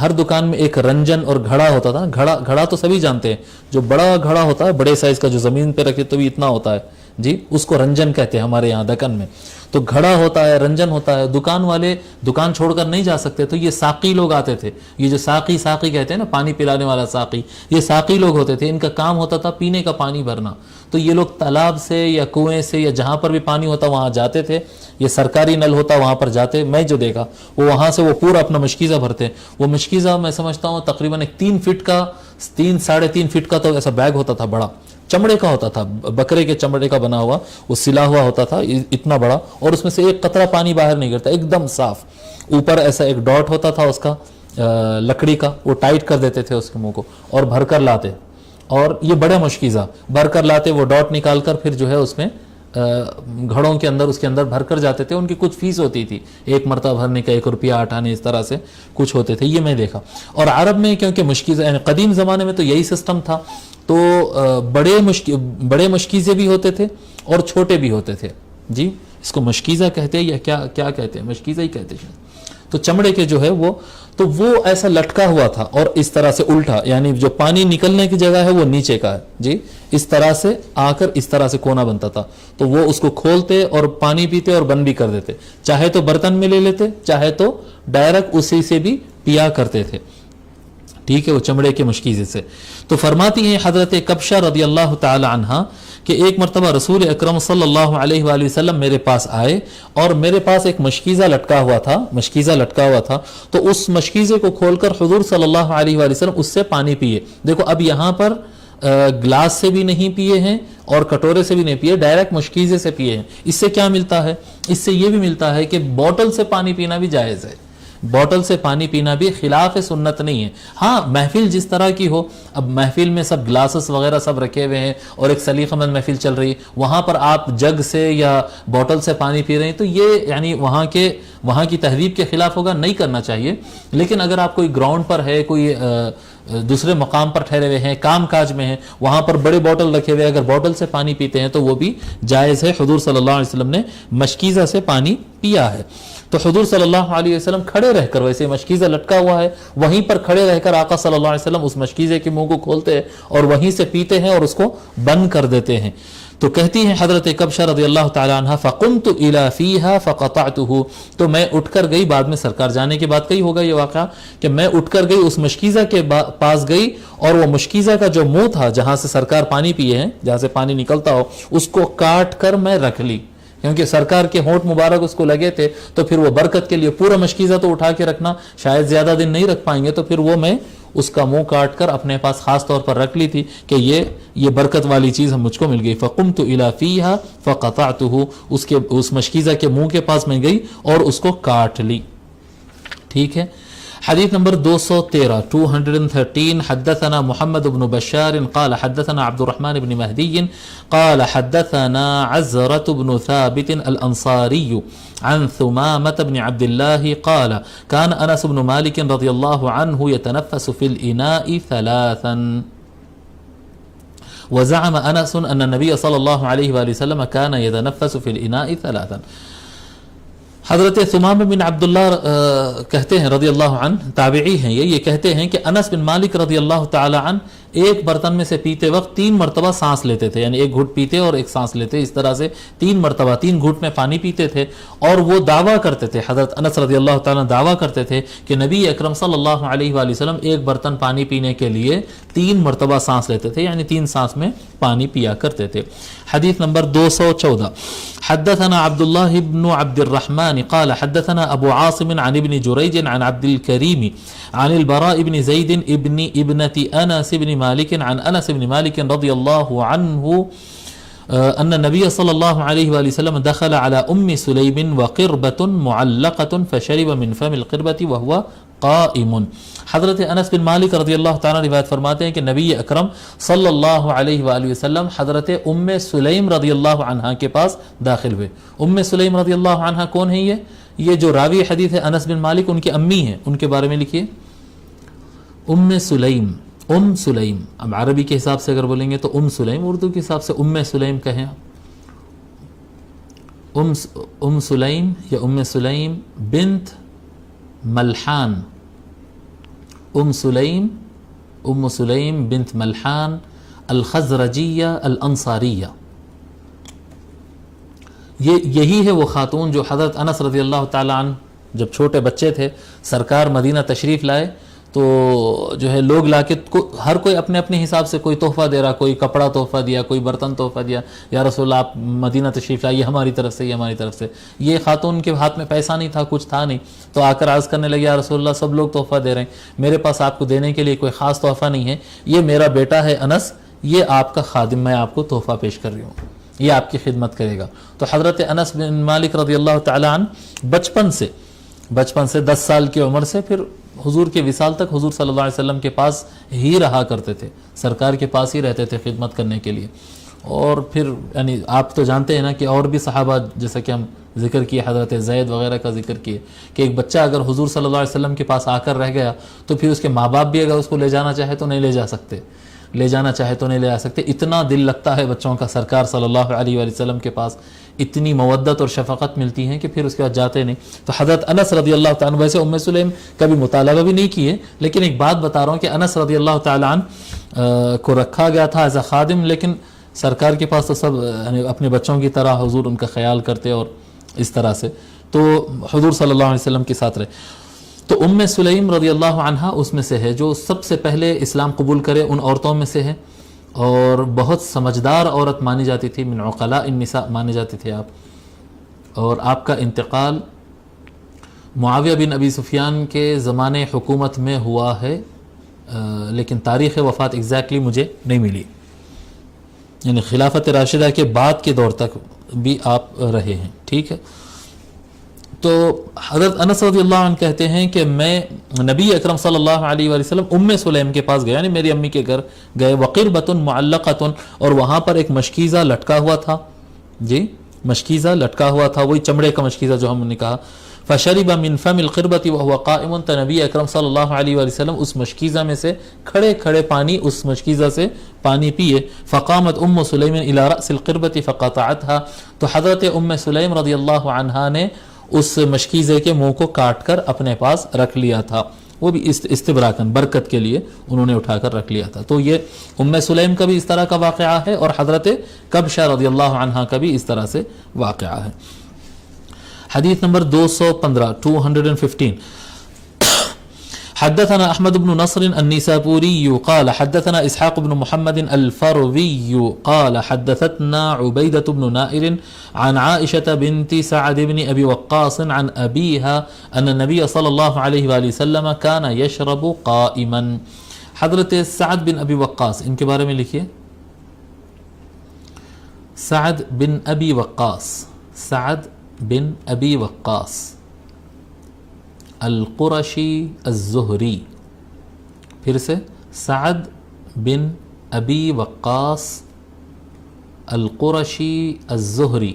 ہر دکان میں ایک رنجن اور گھڑا ہوتا تھا. گھڑا تو سبھی جانتے ہیں، جو بڑا گھڑا ہوتا ہے بڑے سائز کا جو زمین پہ رکھے تو بھی اتنا ہوتا ہے جی، اس کو رنجن کہتے ہیں ہمارے یہاں دکن میں. تو گھڑا ہوتا ہے، رنجن ہوتا ہے. دکان والے دکان چھوڑ کر نہیں جا سکتے تو یہ ساقی لوگ آتے تھے. یہ جو ساقی کہتے ہیں نا، پانی پلانے والا ساقی، یہ ساقی لوگ ہوتے تھے. ان کا کام ہوتا تھا پینے کا پانی بھرنا. تو یہ لوگ تالاب سے یا کنویں سے یا جہاں پر بھی پانی ہوتا وہاں جاتے تھے. یہ سرکاری نل ہوتا وہاں پر جاتے. میں جو دیکھا وہ وہاں سے وہ پورا اپنا مشکیزہ بھرتے. وہ مشکیزہ میں سمجھتا ہوں تقریباً 3 فٹ کا 3-3.5 فٹ کا تو ایسا بیگ ہوتا تھا، بڑا چمڑے کا ہوتا تھا، بکرے کے چمڑے کا بنا ہوا، وہ سلا ہوا ہوتا تھا اتنا بڑا، اور اس میں سے ایک قطرہ پانی باہر نہیں گرتا، ایک دم صاف. اوپر ایسا ایک ڈاٹ ہوتا تھا اس کا لکڑی کا، وہ ٹائٹ کر دیتے تھے اس کے منہ کو اور بھر کر لاتے. اور یہ بڑا مشکیزہ بھر کر لاتے، وہ ڈاٹ نکال کر پھر جو ہے اس میں گھڑوں کے اندر اس کے اندر بھر کر جاتے تھے. ان کی کچھ فیس ہوتی تھی، ایک مرتبہ بھرنے کا 1 روپیہ 8 آنے، اس طرح سے کچھ ہوتے تھے. یہ میں دیکھا. اور عرب میں کیونکہ مشکیزہ یعنی قدیم زمانے میں تو یہی سسٹم تھا، تو بڑے مشکیزے بھی ہوتے تھے اور چھوٹے بھی ہوتے تھے جی. اس کو مشکیزہ کہتے ہیں یا کیا کہتے ہیں؟ مشکیزہ ہی کہتے ہیں. تو چمڑے کے جو ہے وہ ایسا لٹکا ہوا تھا اور اس طرح سے الٹا، یعنی جو پانی نکلنے کی جگہ ہے وہ نیچے کا ہے جی. اس طرح سے آ کر اس طرح سے کونا بنتا تھا. تو وہ اس کو کھولتے اور پانی پیتے اور بند بھی کر دیتے. چاہے تو برتن میں لے لیتے، چاہے تو ڈائریکٹ اسی سے بھی پیا کرتے تھے. ٹھیک ہے، وہ چمڑے کے مشکیزے سے. تو فرماتی ہیں حضرت کبشہ رضی اللہ تعالی عنہا کہ ایک مرتبہ رسول اکرم صلی اللہ علیہ وآلہ وسلم میرے پاس آئے اور میرے پاس ایک مشکیزہ لٹکا ہوا تھا. تو اس مشکیزے کو کھول کر حضور صلی اللہ علیہ وآلہ وسلم اس سے پانی پیے. دیکھو اب یہاں پر گلاس سے بھی نہیں پیے ہیں اور کٹورے سے بھی نہیں پیے، ڈائریکٹ مشکیزے سے پیے ہیں. اس سے کیا ملتا ہے؟ اس سے یہ بھی ملتا ہے کہ بوٹل سے پانی پینا بھی جائز ہے. بوٹل سے پانی پینا بھی خلاف سنت نہیں ہے. ہاں محفل جس طرح کی ہو، اب محفل میں سب گلاسز وغیرہ سب رکھے ہوئے ہیں اور ایک سلیقہ مند محفل چل رہی ہے، وہاں پر آپ جگ سے یا بوٹل سے پانی پی رہے ہیں تو یہ یعنی وہاں کی تہذیب کے خلاف ہوگا، نہیں کرنا چاہیے. لیکن اگر آپ کوئی گراؤنڈ پر ہے، کوئی دوسرے مقام پر ٹھہرے ہوئے ہیں، کام کاج میں ہیں، وہاں پر بڑے بوٹل رکھے ہوئے، اگر بوٹل سے پانی پیتے ہیں تو وہ بھی جائز ہے. حضور صلی اللہ علیہ وسلم نے مشکیزہ سے پانی پیا ہے. تو حضور صلی اللہ علیہ وسلم کھڑے رہ کر، ویسے مشکیزہ لٹکا ہوا ہے، وہیں پر کھڑے رہ کر آقا صلی اللہ علیہ وسلم اس مشکیزے کے منہ کو کھولتے ہیں اور وہیں سے پیتے ہیں اور اس کو بند کر دیتے ہیں. تو کہتی ہیں حضرت کبشہ رضی اللہ تعالی عنہ فقمت الی فیہا فقطعته، تو میں اٹھ کر گئی. بعد میں سرکار جانے کے بعد کئی ہوگا یہ واقعہ کہ میں اٹھ کر گئی، اس مشکیزہ کے پاس گئی اور وہ مشکیزہ کا جو منہ تھا جہاں سے سرکار پانی پیے ہیں، جہاں سے پانی نکلتا ہو، اس کو کاٹ کر میں رکھ لی. کیونکہ سرکار کے ہونٹ مبارک اس کو لگے تھے تو پھر وہ برکت کے لیے پورا مشکیزہ تو اٹھا کے رکھنا شاید زیادہ دن نہیں رکھ پائیں گے، تو پھر وہ میں اس کا منہ کاٹ کر اپنے پاس خاص طور پر رکھ لی تھی کہ یہ برکت والی چیز مجھ کو مل گئی. فقمت الی فیہا فقطعته، اس مشکیزہ کے منہ کے پاس میں گئی اور اس کو کاٹ لی. ٹھیک ہے. حديث نمبر 213 حدثنا محمد بن بشار قال حدثنا عبد الرحمن بن مهدي قال حدثنا عزرة بن ثابت الأنصاري عن ثمامة بن عبد الله قال كان أنس بن مالك رضي الله عنه يتنفس في الإناء ثلاثا وزعم أنس أن النبي صلى الله عليه وآله وسلم كان يتنفس في الإناء ثلاثا. حضرت ثمام بن عبداللہ کہتے ہیں رضی اللہ عنہ، تابعی ہیں یہ کہتے ہیں کہ انس بن مالک رضی اللہ تعالی عنہ ایک برتن میں سے پیتے وقت 3 مرتبہ سانس لیتے تھے، یعنی ایک گھٹ پیتے اور ایک سانس لیتے، اس طرح سے 3 مرتبہ 3 گھٹ میں پانی پیتے تھے. اور وہ دعویٰ کرتے تھے، حضرت انس رضی اللہ تعالیٰ دعویٰ کرتے تھے کہ نبی اکرم صلی اللہ علیہ وآلہ وسلم ایک برتن پانی پینے کے لیے 3 مرتبہ سانس لیتے تھے، یعنی 3 سانس میں پانی پیا کرتے تھے. حدیث نمبر 214 حدثنا عبد الله بن عبد الرحمن قال حدثنا ابو عاصم عن ابن جريج عن عبد الكريم عن البراء بن زيد ابن ابنة انس بن مالك عن انس بن مالك رضي الله عنه ان النبي صلى الله عليه وآله وسلم دخل على ام سليم وقربة معلقة فشرب من فم القربة وهو قائم. حضرت انس بن مالک رضی اللہ تعالیٰ روایت فرماتے ہیں کہ نبی اکرم صلی اللہ علیہ وآلہ وسلم حضرت ام سلیم رضی اللہ عنہا کے پاس داخل ہوئے. ام سلیم رضی اللہ عنہا کون ہے؟ یہ جو راوی حدیث ہے انس بن مالک، ان کی امی ہیں، ان کے بارے میں لکھیے ام سلیم. ام سلیم اب عربی کے حساب سے اگر بولیں گے تو ام سلیم، اردو کے حساب سے ام سلیم کہیں. ام سلیم یا ام سلیم بنت ملحان، ام سلیم بنت ملحان الخزرجیہ الانصاریہ. یہی ہے وہ خاتون جو حضرت انس رضی اللہ تعالیٰ عنہ جب چھوٹے بچے تھے، سرکار مدینہ تشریف لائے تو جو ہے لوگ لا کے ہر کوئی اپنے اپنے حساب سے کوئی تحفہ دے رہا، کوئی کپڑا تحفہ دیا، کوئی برتن تحفہ دیا، یا رسول اللہ آپ مدینہ تشریف لائیے ہماری طرف سے، یہ ہماری طرف سے. یہ خاتون کے ہاتھ میں پیسہ نہیں تھا، کچھ تھا نہیں، تو آ کر عرض کرنے لگے یا رسول اللہ سب لوگ تحفہ دے رہے ہیں، میرے پاس آپ کو دینے کے لیے کوئی خاص تحفہ نہیں ہے، یہ میرا بیٹا ہے انس، یہ آپ کا خادم، میں آپ کو تحفہ پیش کر رہی ہوں، یہ آپ کی خدمت کرے گا. تو حضرت انس بن مالک رضی اللہ تعالی عنہ بچپن سے 10 سال کی عمر سے پھر حضور کے وصال تک حضور صلی اللہ علیہ وسلم کے پاس ہی رہا کرتے تھے، سرکار کے پاس ہی رہتے تھے خدمت کرنے کے لیے. اور پھر یعنی آپ تو جانتے ہیں نا کہ اور بھی صحابہ جیسا کہ ہم ذکر کیے، حضرت زید وغیرہ کا ذکر کیے کہ ایک بچہ اگر حضور صلی اللہ علیہ وسلم کے پاس آ کر رہ گیا تو پھر اس کے ماں باپ بھی اگر اس کو لے جانا چاہے تو نہیں لے جا سکتے، اتنا دل لگتا ہے بچوں کا سرکار صلی اللہ علیہ وآلہ وسلم کے پاس، اتنی مودت اور شفقت ملتی ہیں کہ پھر اس کے بعد جاتے نہیں. تو حضرت انس رضی اللہ تعالیٰ عنہ، ویسے ام سلیم کا بھی مطالبہ بھی نہیں کیے، لیکن ایک بات بتا رہا ہوں کہ انس رضی اللہ تعالیٰ عنہ کو رکھا گیا تھا ایز اے خادم، لیکن سرکار کے پاس تو سب اپنے بچوں کی طرح حضور ان کا خیال کرتے اور اس طرح سے، تو حضور صلی اللہ علیہ وسلم کے ساتھ رہے. تو ام سلیم رضی اللہ عنہا اس میں سے ہے جو سب سے پہلے اسلام قبول کرے ان عورتوں میں سے ہے، اور بہت سمجھدار عورت مانی جاتی تھی، من عقلاء النساء مانے جاتے تھے آپ. اور آپ کا انتقال معاویہ بن ابی سفیان کے زمانے حکومت میں ہوا ہے، لیکن تاریخ وفات ایگزیکٹلی مجھے نہیں ملی، یعنی خلافت راشدہ کے بعد کے دور تک بھی آپ رہے ہیں. ٹھیک ہے. تو حضرت انس رضی اللہ عنہ کہتے ہیں کہ میں نبی اکرم صلی اللہ علیہ وآلہ وسلم ام سلیم کے پاس گیا، یعنی میری امی کے گھر گئے، وقربۃ معلقۃ، اور وہاں پر ایک مشکیزہ لٹکا ہوا تھا. جی مشکیزہ لٹکا ہوا تھا، وہی چمڑے کا مشکیزہ جو ہم نے کہا. فشرب من فم القربۃ وهو قائم، تو نبی اکرم صلی اللہ علیہ وآلہ وسلم اس مشکیزہ میں سے کھڑے کھڑے پانی اس مشکیزہ سے پانی پیے. فقامت ام سلیم الى رأس القربۃ فقطعتها، تو حضرت ام سلیم رضی اللہ عنہا نے اس مشکیزے کے منہ کو کاٹ کر اپنے پاس رکھ لیا تھا، وہ بھی استبراکن برکت کے لیے انہوں نے اٹھا کر رکھ لیا تھا. تو یہ ام سلیم کا بھی اس طرح کا واقعہ ہے، اور حضرت کبشہ رضی اللہ عنہا کا بھی اس طرح سے واقعہ ہے. حدیث نمبر 215 حدثنا احمد بن نصر النسابوري قال حدثنا اسحاق بن محمد الفروي قال حدثتنا عبيدة بن نائر عن عائشة بنت سعد بن ابي وقاص عن ابيها ان النبي صلى الله عليه واله وسلم كان يشرب قائما. حضرت سعد بن ابی وقاص، ان کے بارے میں لکھیے سعد بن ابی وقاص القرشی الزہری. پھر سے سعد بن ابی وقاص القرشی الزہری.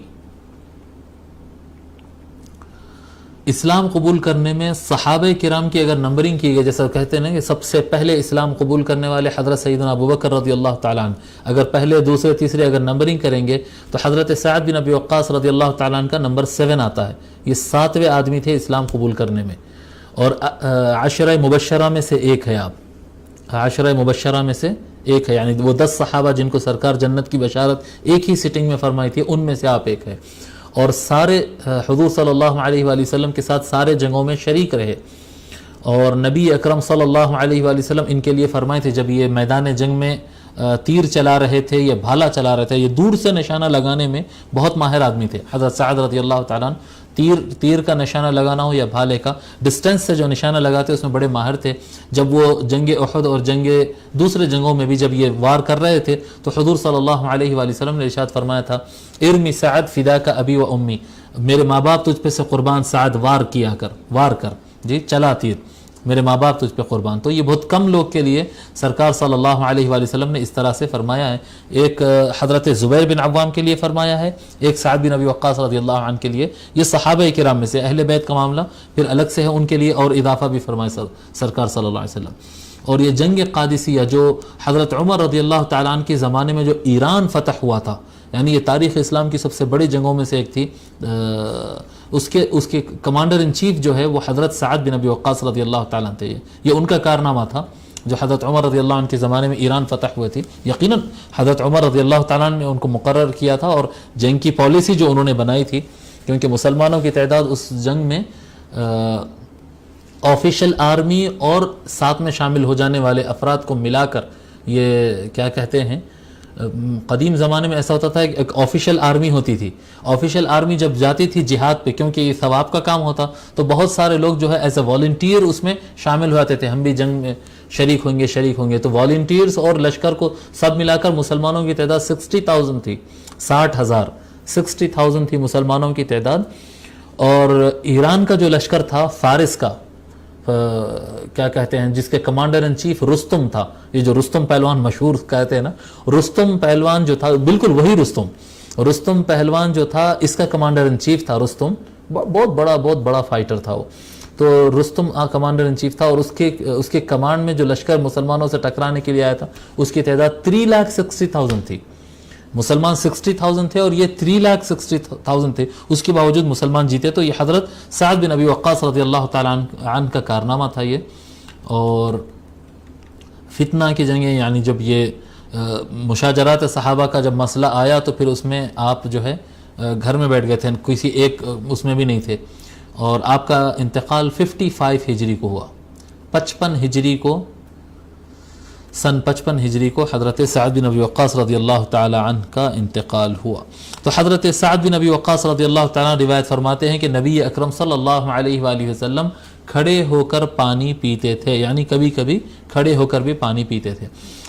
اسلام قبول کرنے میں صحابہ کرام کی اگر نمبرنگ کی گئی، جیسا کہتے ہیں نا کہ سب سے پہلے اسلام قبول کرنے والے حضرت سیدنا ابوبکر رضی اللہ تعالیٰ عنہ، اگر پہلے دوسرے تیسرے اگر نمبرنگ کریں گے تو حضرت سعد بن ابی وقاص رضی اللہ تعالیٰ عنہ کا نمبر 7 آتا ہے. یہ 7ویں آدمی تھے اسلام قبول کرنے میں، اور عشرہ مبشرہ میں سے ایک ہے. آپ عشرہ مبشرہ میں سے ایک ہے، یعنی وہ 10 صحابہ جن کو سرکار جنت کی بشارت ایک ہی سٹنگ میں فرمائی تھی، ان میں سے آپ ایک ہے. اور سارے حضور صلی اللہ علیہ وآلہ وسلم کے ساتھ سارے جنگوں میں شریک رہے، اور نبی اکرم صلی اللہ علیہ وآلہ وسلم ان کے لیے فرمائے تھے جب یہ میدان جنگ میں تیر چلا رہے تھے یا بھالا چلا رہے تھے، یہ دور سے نشانہ لگانے میں بہت ماہر آدمی تھے. حضرت سعد رضی اللہ تعالیٰ عنہ تیر کا نشانہ لگانا ہو یا بھالے کا، ڈسٹینس سے جو نشانہ لگاتے اس میں بڑے ماہر تھے. جب وہ جنگ احد اور دوسرے جنگوں میں بھی جب یہ وار کر رہے تھے تو حضور صلی اللہ علیہ وآلہ وسلم نے ارشاد فرمایا تھا ارمی سعد فداک ابی و امی، میرے ماں باپ تجھ پہ سے قربان سعد، وار کر جی، چلا تیر، میرے ماں باپ تجھ پہ قربان. تو یہ بہت کم لوگ کے لیے سرکار صلی اللہ علیہ وآلہ وسلم نے اس طرح سے فرمایا ہے. ایک حضرت زبیر بن عوام کے لیے فرمایا ہے، ایک سعد بن ابی وقاص رضی اللہ عنہ کے لیے. یہ صحابہ کرام میں سے، اہل بیت کا معاملہ پھر الگ سے ہے ان کے لیے، اور اضافہ بھی فرمایا سرکار صلی اللہ علیہ وسلم. اور یہ جنگ قادسیہ جو حضرت عمر رضی اللہ تعالیٰ عنہ کے زمانے میں جو ایران فتح ہوا تھا، یعنی یہ تاریخ اسلام کی سب سے بڑی جنگوں میں سے ایک تھی. اس کے کمانڈر ان چیف جو ہے وہ حضرت سعد بن ابی وقاص رضی اللہ تعالیٰ عنہ تھے. یہ ان کا کارنامہ تھا جو حضرت عمر رضی اللہ عنہ کے زمانے میں ایران فتح ہوئے تھی. یقیناً حضرت عمر رضی اللہ تعالیٰ عنہ نے ان کو مقرر کیا تھا، اور جنگ کی پالیسی جو انہوں نے بنائی تھی، کیونکہ مسلمانوں کی تعداد اس جنگ میں آفیشل آرمی اور ساتھ میں شامل ہو جانے والے افراد کو ملا کر، یہ کیا کہتے ہیں، قدیم زمانے میں ایسا ہوتا تھا ایک آفیشل آرمی ہوتی تھی. آفیشل آرمی جب جاتی تھی جہاد پہ، کیونکہ یہ ثواب کا کام ہوتا، تو بہت سارے لوگ جو ہے ایز اے والنٹیئر اس میں شامل ہو جاتے تھے، ہم بھی جنگ میں شریک ہوں گے. تو والنٹیئرز اور لشکر کو سب ملا کر مسلمانوں کی تعداد 60,000 تھی، 60,000 تھی مسلمانوں کی تعداد. اور ایران کا جو لشکر تھا، فارس کا، کیا کہتے ہیں، جس کے کمانڈر ان چیف رستم تھا، یہ جو رستم پہلوان مشہور کہتے ہیں نا، رستم پہلوان جو تھا، بالکل وہی رستم پہلوان جو تھا، اس کا کمانڈر ان چیف تھا رستم. بہت بڑا فائٹر تھا وہ. تو رستم کمانڈر ان چیف تھا، اور اس کے کمانڈ میں جو لشکر مسلمانوں سے ٹکرانے کے لیے آیا تھا اس کی تعداد 3,60,000 تھی. مسلمان 60,000 تھے اور یہ 3,60,000 تھے، اس کے باوجود مسلمان جیتے. تو یہ حضرت سعد بن ابی وقاص رضی اللہ تعالیٰ عنہ کا کارنامہ تھا یہ. اور فتنہ کی جنگیں، یعنی جب یہ مشاجرات صحابہ کا جب مسئلہ آیا تو پھر اس میں آپ جو ہے گھر میں بیٹھ گئے تھے، کسی ایک اس میں بھی نہیں تھے. اور آپ کا انتقال 55 ہجری کو ہوا، 55 ہجری کو، سن 55 ہجری کو حضرت سعد بن ابی وقاص رضی اللہ تعالی عنہ کا انتقال ہوا. تو حضرت سعد بن ابی وقاص رضی اللہ تعالی عنہ روایت فرماتے ہیں کہ نبی اکرم صلی اللہ علیہ وآلہ وسلم کھڑے ہو کر پانی پیتے تھے، یعنی کبھی کبھی کھڑے ہو کر بھی پانی پیتے تھے.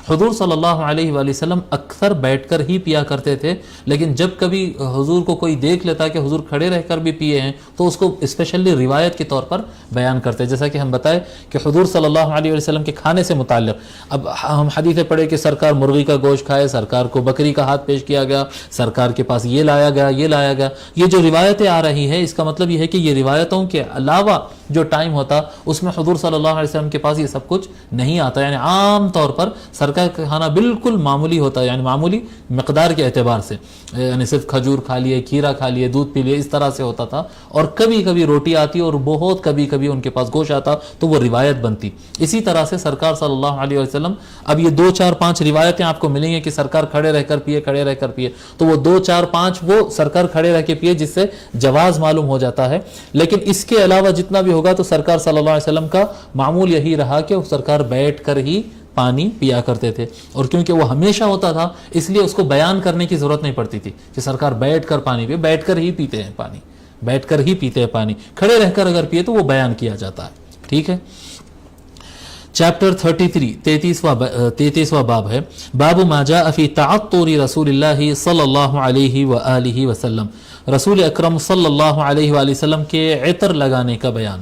حضور صلی اللہ علیہ وآلہ وسلم اکثر بیٹھ کر ہی پیا کرتے تھے، لیکن جب کبھی حضور کو کوئی دیکھ لیتا کہ حضور کھڑے رہ کر بھی پیے ہیں تو اس کو اسپیشلی روایت کے طور پر بیان کرتے. جیسا کہ ہم بتائے کہ حضور صلی اللہ علیہ وسلم کے کھانے سے متعلق اب ہم حدیثیں پڑھے کہ سرکار مرغی کا گوشت کھائے، سرکار کو بکری کا ہاتھ پیش کیا گیا، سرکار کے پاس یہ لایا گیا. یہ جو روایتیں آ رہی ہے اس کا مطلب یہ ہے کہ یہ روایتوں کے علاوہ جو ٹائم ہوتا اس میں حضور صلی اللہ علیہ وسلم کے پاس یہ سب کچھ نہیں آتا. یعنی عام طور پر سرکار کا کھانا بالکل معمولی ہوتا ہے، یعنی معمولی مقدار کے اعتبار سے، یعنی صرف کھجور کھا لیے، کھیرا کھا لیے، دودھ پی لیے، اس طرح سے ہوتا تھا. اور کبھی کبھی روٹی آتی اور بہت کبھی کبھی ان کے پاس گوشت آتا تو وہ روایت بنتی. اسی طرح سے سرکار صلی اللہ علیہ وسلم، اب یہ 2 4 5 روایتیں آپ کو ملیں گے کہ سرکار کھڑے رہ کر پیے، تو وہ 2 4 5 وہ سرکار کھڑے رہ کے پیے جس سے جواز معلوم ہو جاتا ہے. لیکن اس کے علاوہ جتنا بھی ہوگا تو سرکار صلی اللہ علیہ وسلم کا معمول یہی رہا کہ سرکار بیٹھ کر ہی پانی پیا کرتے تھے. اور کیونکہ وہ ہمیشہ ہوتا تھا اس لیے اس کو بیان کرنے کی ضرورت نہیں پڑتی تھی کہ سرکار بیٹھ کر پانی پیے، بیٹھ کر ہی پیتے ہیں پانی، کھڑے رہ کر اگر پیے تو وہ بیان کیا جاتا ہے. ٹھیک ہے. چیپٹر 33 33واں باب ہے، باب ما جاء فی تعطر رسول اللہ صلی اللہ علیہ وآلہ وسلم، رسول اکرم صلی اللہ علیہ وآلہ وسلم کے عطر لگانے کا بیان،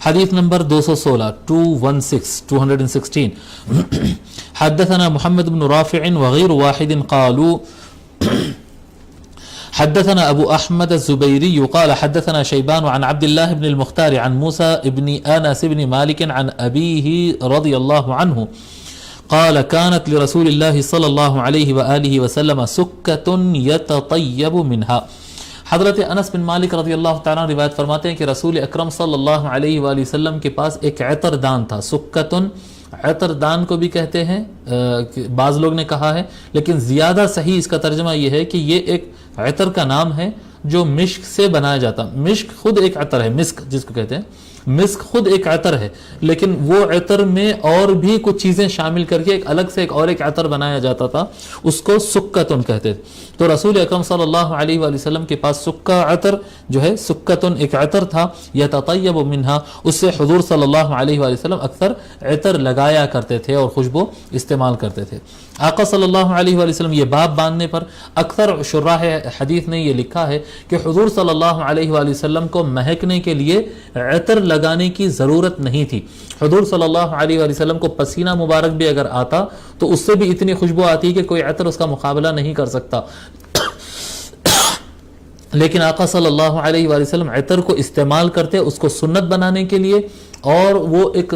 حديث نمبر 216 حدثنا محمد بن رافع وغير واحد قالوا حدثنا أبو أحمد الزبيري قال حدثنا شيبان عن عبد الله بن المختار عن موسى بن أنس بن مالك عن أبيه رضي الله عنه قال كانت لرسول الله صلى الله عليه وآله وسلم سكة يتطيب منها. حضرت انس بن مالک رضی اللہ تعالیٰ روایت فرماتے ہیں کہ رسول اکرم صلی اللہ علیہ وآلہ وسلم کے پاس ایک عطر دان تھا. سکتن عطر دان کو بھی کہتے ہیں, بعض لوگ نے کہا ہے, لیکن زیادہ صحیح اس کا ترجمہ یہ ہے کہ یہ ایک عطر کا نام ہے جو مشک سے بنایا جاتا. مشک خود ایک عطر ہے, مسک جس کو کہتے ہیں, مسک خود ایک عطر ہے, لیکن وہ عطر میں اور بھی کچھ چیزیں شامل کر کے ایک الگ سے ایک عطر بنایا جاتا تھا, اس کو سکتن کہتے تھے. تو رسول اکرم صلی اللہ علیہ وآلہ وسلم کے پاس سکہ عطر جو ہے, سکتن ایک عطر تھا, یتطیب منہا, اس سے حضور صلی اللہ علیہ وآلہ وسلم اکثر عطر لگایا کرتے تھے اور خوشبو استعمال کرتے تھے. آقا صلی اللہ علیہ وآلہ وسلم یہ باب باندھنے پر اکثر شراح حدیث نے یہ لکھا ہے کہ حضور صلی اللہ علیہ وآلہ وسلم کو مہکنے کے لیے عطر لگانے کی ضرورت نہیں تھی. حضور صلی اللہ علیہ وآلہ وسلم کو پسینہ مبارک بھی اگر آتا تو اس سے بھی اتنی خوشبو آتی کہ کوئی عطر اس کا مقابلہ نہیں کر سکتا. لیکن آقا صلی اللہ علیہ وآلہ وسلم عطر کو استعمال کرتے اس کو سنت بنانے کے لیے, اور وہ ایک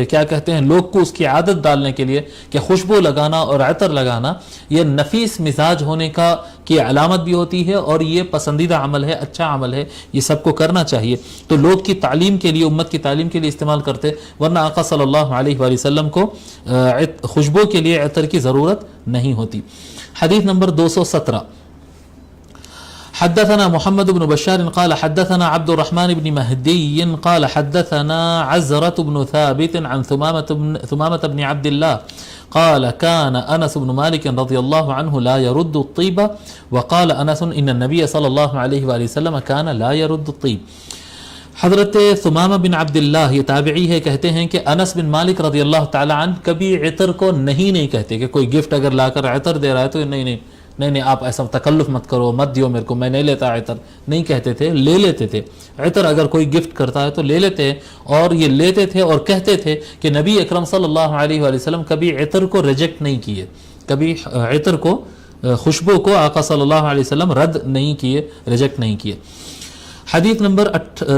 کیا کہتے ہیں, لوگ کو اس کی عادت ڈالنے کے لیے کہ خوشبو لگانا اور عطر لگانا یہ نفیس مزاج ہونے کی علامت بھی ہوتی ہے, اور یہ پسندیدہ عمل ہے, اچھا عمل ہے, یہ سب کو کرنا چاہیے. تو لوگ کی تعلیم کے لیے, امت کی تعلیم کے لیے استعمال کرتے, ورنہ آقا صلی اللہ علیہ وآلہ وسلم کو خوشبو کے لیے عطر کی ضرورت نہیں ہوتی. حدیث نمبر 217 حدثنا محمد بن بشار قال حدثنا عبد الرحمن بن مهدي قال حدثنا عزرة بن ثابت عن ثمامة بن عبد الله قال كان أنس بن مالك رضي الله عنه لا يرد الطيب, وقال أنس إن النبي صلى الله عليه وآله وسلم كان لا يرد الطيب. حضرت ثمامہ بن عبداللہ یہ تابعی ہے, کہتے ہیں کہ انس بن مالک رضی اللہ تعالی عنہ کبھی عطر کو نہیں کہتے کہ کوئی گفٹ اگر لا کر عطر دے رہا ہے تو نہیں آپ ایسا تکلف مت کرو, مت دیو میرے کو, میں نہیں لیتا عطر, نہیں کہتے تھے, لے لیتے تھے. عطر اگر کوئی گفٹ کرتا ہے تو لے لیتے, اور یہ لیتے تھے اور کہتے تھے کہ نبی اکرم صلی اللہ علیہ وآلہ وسلم کبھی عطر کو ریجیکٹ نہیں کیے, کبھی عطر کو, خوشبو کو آقا صلی اللہ علیہ وسلم رد نہیں کیے, ریجیکٹ نہیں کیے. حدیث نمبر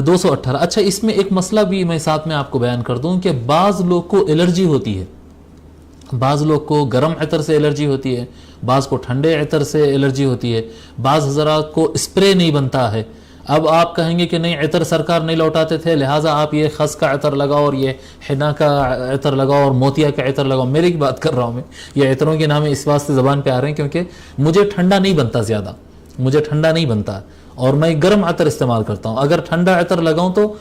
218. اچھا, اس میں ایک مسئلہ بھی میں ساتھ میں آپ کو بیان کر دوں کہ بعض لوگ کو الرجی ہوتی ہے, بعض لوگ کو گرم عطر سے الرجی ہوتی ہے, بعض کو ٹھنڈے عطر سے الرجی ہوتی ہے, بعض حضرات کو اسپرے نہیں بنتا ہے. اب آپ کہیں گے کہ نہیں عطر سرکار نہیں لوٹاتے تھے, لہٰذا آپ یہ خس کا عطر لگاؤ اور یہ حنا کا عطر لگاؤ اور موتیا کا عطر لگاؤ. میری کی بات کر رہا ہوں میں, یہ عطروں کے نام اس واسطے زبان پہ آ رہے ہیں کیونکہ مجھے ٹھنڈا نہیں بنتا, زیادہ مجھے ٹھنڈا نہیں بنتا, اور میں گرم عطر استعمال کرتا ہوں. اگر ٹھنڈا عطر لگاؤں تو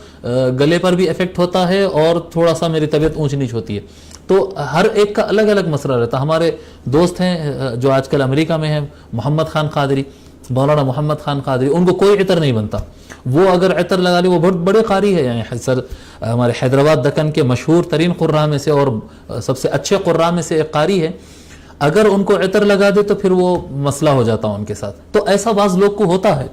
گلے پر بھی افیکٹ ہوتا ہے اور تھوڑا سا میری طبیعت اونچ نیچ ہوتی ہے. تو ہر ایک کا الگ الگ مسئلہ رہتا. ہمارے دوست ہیں جو آج کل امریکہ میں ہیں, محمد خان قادری, مولانا محمد خان قادری, ان کو کوئی عطر نہیں بنتا. وہ اگر عطر لگا لے, وہ بہت بڑے قاری ہے, یعنی سر ہمارے حیدرآباد دکن کے مشہور ترین قراء میں سے اور سب سے اچھے قراء میں سے ایک قاری ہے. اگر ان کو عطر لگا دے تو پھر وہ مسئلہ ہو جاتا ان کے ساتھ. تو ایسا بعض لوگ کو ہوتا ہے,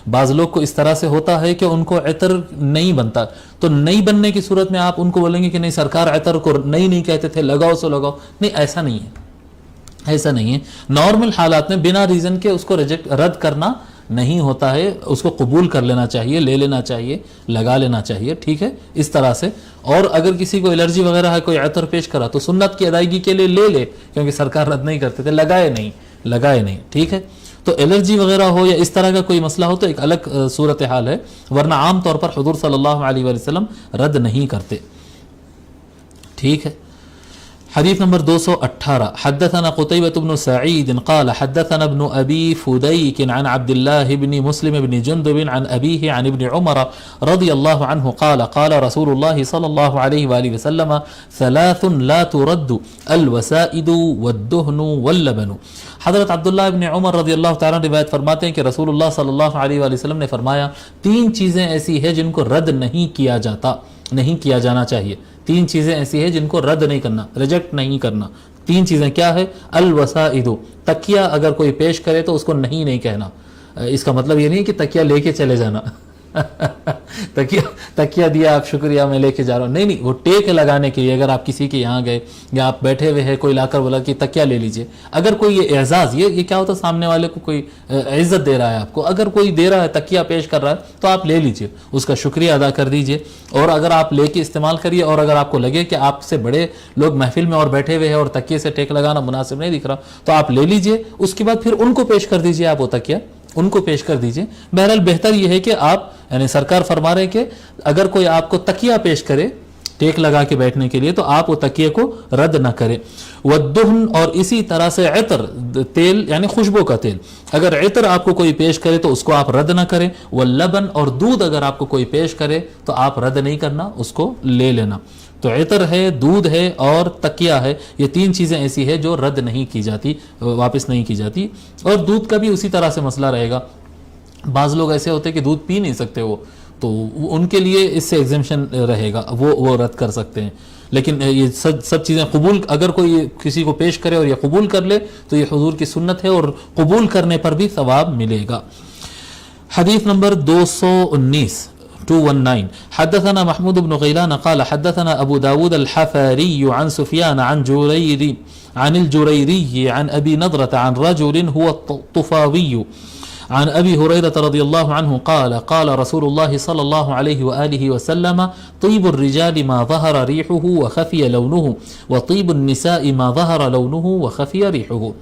بعض لوگ کو اس طرح سے ہوتا ہے کہ ان کو عطر نہیں بنتا. تو نہیں بننے کی صورت میں آپ ان کو بولیں گے کہ نہیں سرکار عطر کو نہیں کہتے تھے, لگاؤ سو لگاؤ. نہیں, ایسا نہیں ہے, ایسا نہیں ہے. نارمل حالات میں بنا ریزن کے اس کو رد کرنا نہیں ہوتا ہے, اس کو قبول کر لینا چاہیے, لے لینا چاہیے, لگا لینا چاہیے, ٹھیک ہے, اس طرح سے. اور اگر کسی کو الرجی وغیرہ ہے, کوئی عطر پیش کرا تو سنت کی ادائیگی کے لیے لے لے, کیونکہ سرکار رد نہیں کرتے تھے, لگائے نہیں, ٹھیک ہے. تو الرجی وغیرہ ہو یا اس طرح کا کوئی مسئلہ ہو تو ایک الگ صورتحال ہے, ورنہ عام طور پر حضور صلی اللہ علیہ وآلہ وسلم رد نہیں کرتے, ٹھیک ہے. حدیث نمبر 218. حدثنا قتيبة بن سعيد قال حدثنا ابن أبي فديك عن عبد الله بن مسلم بن جندب عن أبيه عن ابن عمر رضي الله عنه قال قال رسول الله صلى الله عليه وآله وسلم ثلاث لا ترد الوسائد والدهن واللبن. حضرت عبداللہ ابن عمر رضی اللہ تعالیٰ روایت فرماتے ہیں کہ رسول اللہ صلی اللہ علیہ وآلہ وسلم نے فرمایا, 3 چیزیں ایسی ہیں جن کو رد نہیں کیا جاتا, نہیں کیا جانا چاہیے. 3 چیزیں ایسی ہیں جن کو رد نہیں کرنا, ریجیکٹ نہیں کرنا. 3 چیزیں کیا ہے؟ الوسائد, تکیہ اگر کوئی پیش کرے تو اس کو نہیں کہنا. اس کا مطلب یہ نہیں کہ تکیہ لے کے چلے جانا, تکیہ دیا آپ شکریہ میں لے کے جا رہا ہوں. نہیں وہ ٹیک لگانے کے لیے اگر آپ کسی کے یہاں گئے یا آپ بیٹھے ہوئے ہیں کوئی لا کر بولا کہ تکیہ لے لیجئے, اگر کوئی یہ اعزاز یہ کیا ہوتا ہے سامنے والے کو کوئی عزت دے رہا ہے آپ کو, اگر کوئی دے رہا ہے تکیہ پیش کر رہا ہے تو آپ لے لیجئے, اس کا شکریہ ادا کر دیجئے. اور اگر آپ لے کے استعمال کریے, اور اگر آپ کو لگے کہ آپ سے بڑے لوگ محفل میں اور بیٹھے ہوئے ہیں اور تکیے سے ٹیک لگانا مناسب نہیں دکھ رہا تو آپ لے لیجئے, اس کے بعد پھر ان کو پیش کر دیجئے, آپ وہ تکیہ ان کو پیش کر دیجئے. بہرحال بہتر یہ ہے کہ آپ یعنی سرکار فرما رہے کہ اگر کوئی آپ کو تکیہ پیش کرے ٹیک لگا کے بیٹھنے کے لیے تو آپ وہ تکیے کو رد نہ کریں. والدہن, اور اسی طرح سے عطر تیل یعنی خوشبو کا تیل, اگر عطر آپ کو کوئی پیش کرے تو اس کو آپ رد نہ کریں. واللبن, اور دودھ اگر آپ کو کوئی پیش کرے تو آپ رد نہیں کرنا, اس کو لے لینا. تو عطر ہے, دودھ ہے اور تکیہ ہے, یہ تین چیزیں ایسی ہے جو رد نہیں کی جاتی, واپس نہیں کی جاتی. اور دودھ کا بھی اسی طرح سے مسئلہ رہے گا. بعض لوگ ایسے ہوتے ہیں کہ دودھ پی نہیں سکتے وہ, تو ان کے لیے اس سے ایگزمپشن رہے گا, وہ رد کر سکتے ہیں. لیکن یہ سب چیزیں قبول, اگر کوئی کسی کو پیش کرے اور یہ قبول کر لے تو یہ حضور کی سنت ہے, اور قبول کرنے پر بھی ثواب ملے گا. حدیث نمبر 219 حدثنا محمود بن غيلان قال حدثنا أبو داود الحفاري عن سفيان عن الجريري عن أبي نضرة عن رجل هو الطفاوي عن أبي هريرة رضي الله عنه قال قال رسول الله صلى الله عليه وآله وسلم طيب الرجال ما ظهر ريحه وخفي لونه وطيب النساء ما ظهر لونه وخفي ريحه.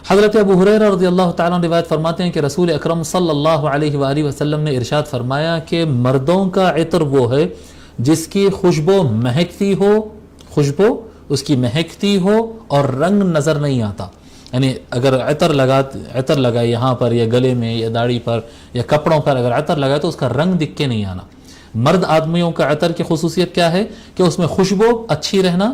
حضرت ابو ہریرہ رضی اللہ تعالیٰ عنہ روایت فرماتے ہیں کہ رسول اکرم صلی اللہ علیہ وآلہ وسلم نے ارشاد فرمایا کہ مردوں کا عطر وہ ہے جس کی خوشبو مہکتی ہو, خوشبو اس کی مہکتی ہو اور رنگ نظر نہیں آتا. یعنی اگر عطر لگائے یہاں پر یا گلے میں یا داڑھی پر یا کپڑوں پر اگر عطر لگائے تو اس کا رنگ دکھ کے نہیں آنا. مرد آدمیوں کا عطر کی خصوصیت کیا ہے کہ اس میں خوشبو اچھی رہنا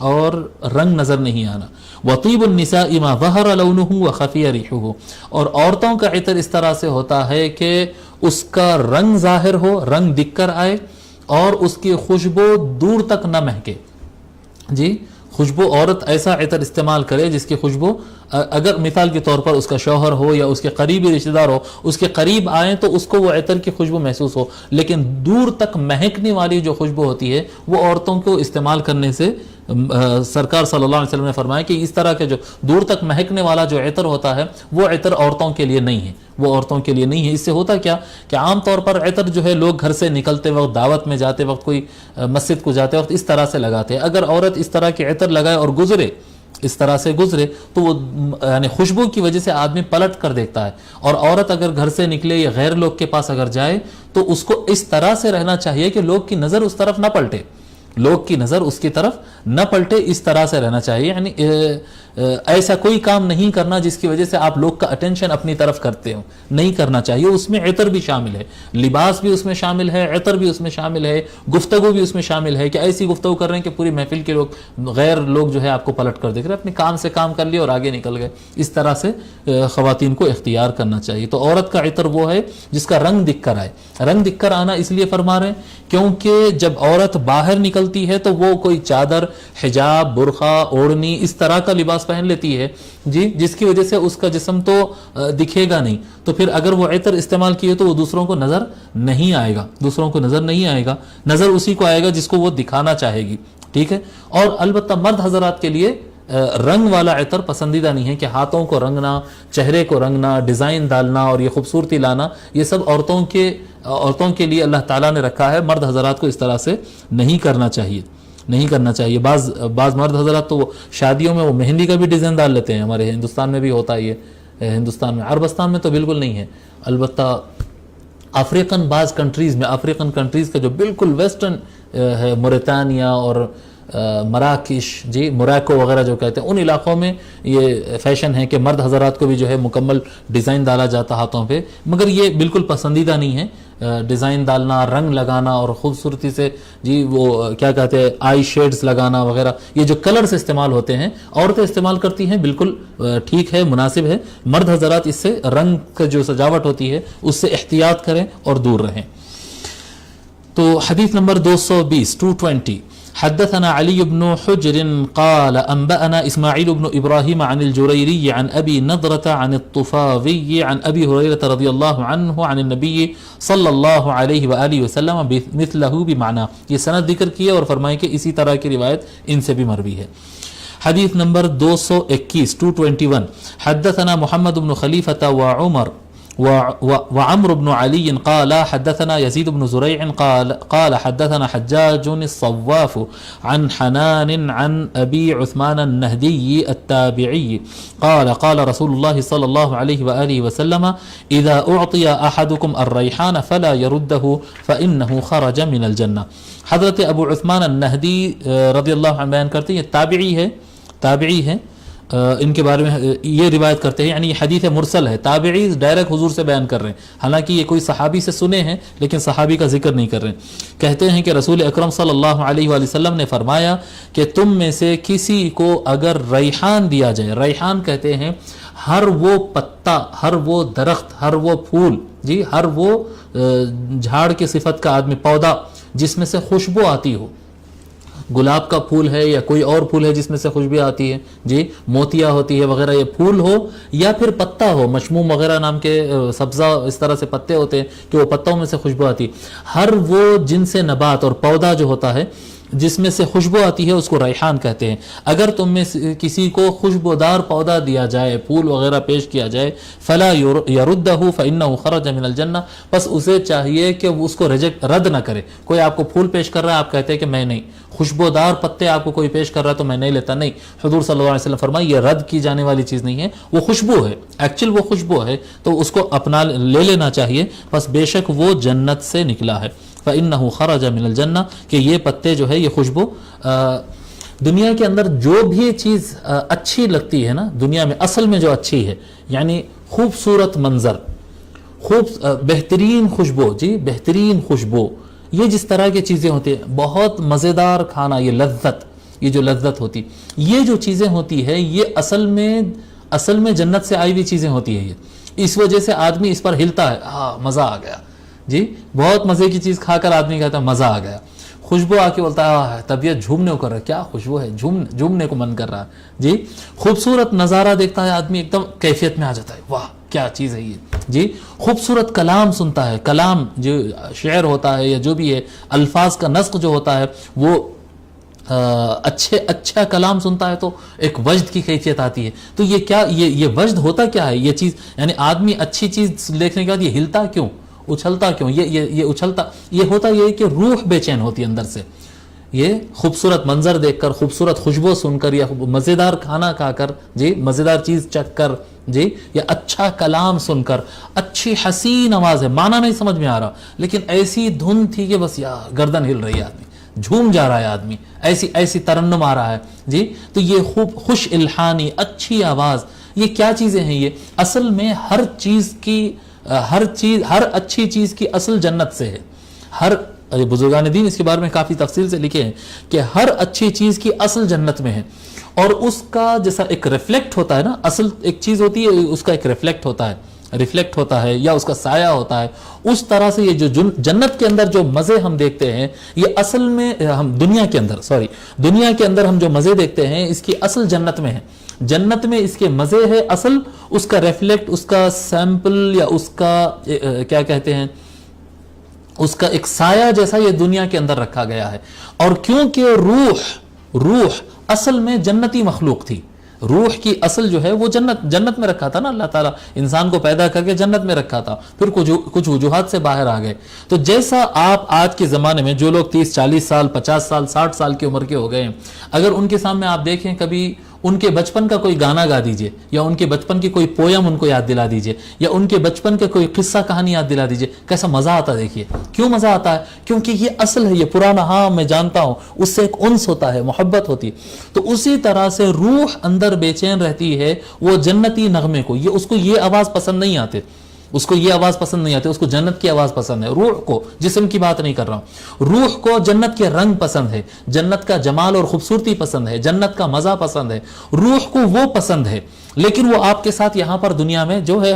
اور رنگ نظر نہیں آنا. وطیب النساء ما ظہر لونہ وخفی ریحہ, اور عورتوں کا عطر اس طرح سے ہوتا ہے کہ اس کا رنگ ظاہر ہو, رنگ دکھ کر آئے, اور اس کی خوشبو دور تک نہ مہکے. جی خوشبو عورت ایسا عطر استعمال کرے جس کی خوشبو اگر مثال کے طور پر اس کا شوہر ہو یا اس کے قریبی رشتہ دار ہو, اس کے قریب آئیں تو اس کو وہ عطر کی خوشبو محسوس ہو, لیکن دور تک مہکنے والی جو خوشبو ہوتی ہے وہ عورتوں کو استعمال کرنے سے سرکار صلی اللہ علیہ وسلم نے فرمایا کہ اس طرح کے جو دور تک مہکنے والا جو عطر ہوتا ہے وہ عطر عورتوں کے لیے نہیں ہے, وہ عورتوں کے لیے نہیں ہے. اس سے ہوتا کیا کہ عام طور پر عطر جو ہے لوگ گھر سے نکلتے وقت, دعوت میں جاتے وقت, کوئی مسجد کو جاتے وقت اس طرح سے لگاتے ہیں. اگر عورت اس طرح کے عطر لگائے اور اس طرح سے گزرے تو وہ یعنی خوشبو کی وجہ سے آدمی پلٹ کر دیکھتا ہے. اور عورت اگر گھر سے نکلے یا غیر لوگ کے پاس اگر جائے تو اس کو اس طرح سے رہنا چاہیے کہ لوگ کی نظر اس طرف نہ پلٹے, لوگ کی نظر اس کی طرف نہ پلٹے, اس طرح سے رہنا چاہیے. یعنی ایسا کوئی کام نہیں کرنا جس کی وجہ سے آپ لوگ کا اٹینشن اپنی طرف کرتے ہو, نہیں کرنا چاہیے. اس میں عطر بھی شامل ہے, لباس بھی اس میں شامل ہے, عطر بھی اس میں شامل ہے, گفتگو بھی اس میں شامل ہے کہ ایسی گفتگو کر رہے ہیں کہ پوری محفل کے لوگ غیر لوگ جو ہے آپ کو پلٹ کر دیکھ رہے ہیں, اپنے کام سے کام کر لیے اور آگے نکل گئے. اس طرح سے خواتین کو اختیار کرنا چاہیے. تو عورت کا عطر وہ ہے جس کا رنگ دکھ کر آئے. رنگ دکھ کر آنا اس لیے فرما رہے ہیں کیونکہ جب عورت باہر نکلتی ہے تو وہ کوئی چادر, حجاب, برقع, اوڑھنی اس طرح کا لباس پہن لیتی ہے جی, جس کی وجہ سے اس کا جسم تو دکھے گا نہیں. تو پھر اگر وہ عطر استعمال کیے تو وہ دوسروں کو نظر نہیں آئے گا, نظر اسی کو آئے گا جس کو وہ دکھانا چاہے گی. ٹھیک ہے. اور البتہ مرد حضرات کے لیے رنگ والا عطر پسندیدہ نہیں ہے کہ ہاتھوں کو رنگنا, چہرے کو رنگنا, ڈیزائن ڈالنا اور یہ خوبصورتی لانا, یہ سب عورتوں کے لیے اللہ تعالیٰ نے رکھا ہے. مرد حضرات کو اس طرح سے نہیں کرنا چاہیے. بعض مرد حضرات تو شادیوں میں وہ مہندی کا بھی ڈیزائن ڈال لیتے ہیں. ہمارے ہندوستان میں بھی ہوتا ہے یہ, ہندوستان میں. عربستان میں تو بالکل نہیں ہے. البتہ بعض افریقن کنٹریز کا جو بالکل ویسٹرن ہے, موریتانیہ اور مراکش, جی موریکو وغیرہ جو کہتے ہیں, ان علاقوں میں یہ فیشن ہے کہ مرد حضرات کو بھی جو ہے مکمل ڈیزائن ڈالا جاتا ہاتھوں پہ, مگر یہ بالکل پسندیدہ نہیں ہے. ڈیزائن ڈالنا, رنگ لگانا اور خوبصورتی سے جی وہ کیا کہتے ہیں آئی شیڈز لگانا وغیرہ, یہ جو کلرز استعمال ہوتے ہیں عورتیں استعمال کرتی ہیں, بالکل ٹھیک ہے, مناسب ہے. مرد حضرات اس سے رنگ کا جو سجاوٹ ہوتی ہے اس سے احتیاط کریں اور دور رہیں. تو حدیث نمبر 220 حدثنا علي بن حجر قال أنبأنا إسماعيل بن إبراهيم عن الجريري عن أبي نضرة عن الطفاوي عن أبي هريرة رضي الله عنه عن النبي صلى الله عليه وآله وسلم مثله بمعنى. یہ سند ذکر کیا اور فرمائے کہ اسی طرح کی روایت ان سے بھی مروی ہے. حدیث نمبر 221 حدثنا محمد بن خلیفة وعمر وعمر بن علي قال حدثنا يزيد بن زريع قال حدثنا حجاج الصواف عن حنان عن أبي عثمان النهدي التابعي قال قال رسول الله صلى الله عليه وآله وسلم إذا أعطي أحدكم الريحان فلا يرده فإنه خرج من الجنة. حضرت ابو عثمان النہدی رضی اللہ عنہ بیان کرتے ہیں، یہ تابعی ہے ان کے بارے میں یہ روایت کرتے ہیں، یعنی یہ حدیث مرسل ہے، تابعی ڈائریکٹ حضور سے بیان کر رہے ہیں، حالانکہ یہ کوئی صحابی سے سنے ہیں لیکن صحابی کا ذکر نہیں کر رہے ہیں. کہتے ہیں کہ رسول اکرم صلی اللہ علیہ وآلہ وسلم نے فرمایا کہ تم میں سے کسی کو اگر ریحان دیا جائے، ریحان کہتے ہیں ہر وہ پتا، ہر وہ درخت، ہر وہ پھول، جی ہر وہ جھاڑ کی صفت کا آدمی، پودا جس میں سے خوشبو آتی ہو، گلاب کا پھول ہے یا کوئی اور پھول ہے جس میں سے خوشبو آتی ہے، جی موتیا ہوتی ہے وغیرہ، یہ پھول ہو یا پھر پتا ہو، مشموم وغیرہ نام کے سبزہ اس طرح سے پتے ہوتے ہیں کہ وہ پتوں میں سے خوشبو آتی ہے، ہر وہ جنس نبات اور پودا جو ہوتا ہے جس میں سے خوشبو آتی ہے اس کو ریحان کہتے ہیں. اگر تم میں کسی کو خوشبودار پودا دیا جائے، پھول وغیرہ پیش کیا جائے، فلا یردہ فانہ خرج من الجنہ، بس اسے چاہیے کہ وہ اس کو رد نہ کرے. کوئی آپ کو پھول پیش کر رہا ہے، آپ کہتے ہیں کہ میں نہیں، خوشبودار پتے آپ کو کوئی پیش کر رہا ہے تو میں نہیں لیتا، نہیں. حضور صلی اللہ علیہ وسلم فرمائے یہ رد کی جانے والی چیز نہیں ہے، وہ خوشبو ہے، ایکچوئل وہ خوشبو ہے تو اس کو اپنا لے لینا چاہیے، بس بے شک وہ جنت سے نکلا ہے. فإنه خرج من الجنہ، کہ یہ پتے جو ہے، یہ خوشبو، دنیا کے اندر جو بھی چیز اچھی لگتی ہے نا دنیا میں، اصل میں جو اچھی ہے، یعنی خوبصورت منظر، بہترین خوشبو، جی بہترین خوشبو، یہ جس طرح کی چیزیں ہوتی ہیں، بہت مزیدار کھانا، یہ لذت، یہ جو لذت ہوتی، یہ جو چیزیں ہوتی ہے یہ اصل میں جنت سے آئی ہوئی چیزیں ہوتی ہے. یہ اس وجہ سے آدمی اس پر ہلتا ہے، ہاں مزہ آ گیا، جی بہت مزے کی چیز کھا کر آدمی کہتا ہے مزہ آ گیا. خوشبو آ کے بولتا ہے طبیعت جھومنے کو کر رہا ہے، کیا خوشبو ہے، جھومنے کو من کر رہا ہے. جی خوبصورت نظارہ دیکھتا ہے آدمی، ایک دم کیفیت میں آ جاتا ہے، واہ کیا چیز ہے یہ. جی خوبصورت کلام سنتا ہے، کلام جو شعر ہوتا ہے یا جو بھی ہے، الفاظ کا نسق جو ہوتا ہے، وہ اچھا کلام سنتا ہے تو ایک وجد کی کیفیت آتی ہے. تو یہ کیا، یہ وجد ہوتا کیا ہے، یہ چیز، یعنی آدمی اچھی چیز دیکھنے کے بعد یہ ہلتا کیوں، اچھلتا کیوں، یہ اچھلتا، یہ ہوتا یہ کہ روح بے چین ہوتی ہے اندر سے. یہ خوبصورت منظر دیکھ کر، خوبصورت خوشبو سن کر، یا مزیدار کھانا کھا کر، جی مزیدار چیز چکھ کر، جی یا اچھا کلام سن کر، اچھی حسین آواز ہے، معنی نہیں سمجھ میں آ رہا لیکن ایسی دھن تھی کہ بس یار گردن ہل رہی ہے، آدمی جھوم جا رہا ہے، آدمی ایسی ترنم آ رہا ہے. جی تو یہ خوش الحانی، اچھی آواز، یہ کیا چیزیں ہیں؟ یہ اصل میں ہر اچھی چیز کی اصل جنت سے ہے. بزرگان دین اس کے بارے میں کافی تفصیل سے لکھے ہیں کہ ہر اچھی چیز کی اصل جنت میں ہے، اور اس کا جیسا ایک ریفلیکٹ ہوتا ہے نا، اصل ایک چیز ہوتی ہے اس کا ایک ریفلیکٹ ہوتا ہے یا اس کا سایہ ہوتا ہے، اس طرح سے یہ جو جنت کے اندر جو مزے ہم دیکھتے ہیں، یہ اصل میں ہم دنیا کے اندر ہم جو مزے دیکھتے ہیں اس کی اصل جنت میں ہے. جنت میں اس کے مزے ہے، اصل اس کا ریفلیکٹ، اس کا سیمپل، یا اس کا کیا کہتے ہیں، اس کا ایک سایہ جیسا یہ دنیا کے اندر رکھا گیا ہے. اور کیونکہ روح اصل میں جنتی مخلوق تھی، روح کی اصل جو ہے وہ جنت میں رکھا تھا نا، اللہ تعالیٰ انسان کو پیدا کر کے جنت میں رکھا تھا، پھر کچھ وجوہات سے باہر آ گئے. تو جیسا آپ آج کے زمانے میں جو لوگ 30-40 سال 50 سال 60 سال کی عمر کے ہو گئے ہیں، اگر ان کے سامنے آپ دیکھیں کبھی ان کے بچپن کا کوئی گانا گا دیجئے، یا ان کے بچپن کی کوئی پویم ان کو یاد دلا دیجئے، یا ان کے بچپن کے کوئی قصہ کہانی یاد دلا دیجئے، کیسا مزہ آتا. دیکھیے کیوں مزہ آتا ہے، کیونکہ یہ اصل ہے، یہ پرانا، ہاں میں جانتا ہوں، اس سے ایک انس ہوتا ہے، محبت ہوتی ہے. تو اسی طرح سے روح اندر بے چین رہتی ہے وہ جنتی نغمے کو، اس کو یہ آواز پسند نہیں آتے. اس کو یہ آواز پسند نہیں آتی، اس کو جنت کی آواز پسند ہے. روح کو، جسم کی بات نہیں کر رہا ہوں، روح کو جنت کے رنگ پسند ہے، جنت کا جمال اور خوبصورتی پسند ہے، جنت کا مزہ پسند ہے، روح کو وہ پسند ہے. لیکن وہ آپ کے ساتھ یہاں پر دنیا میں جو ہے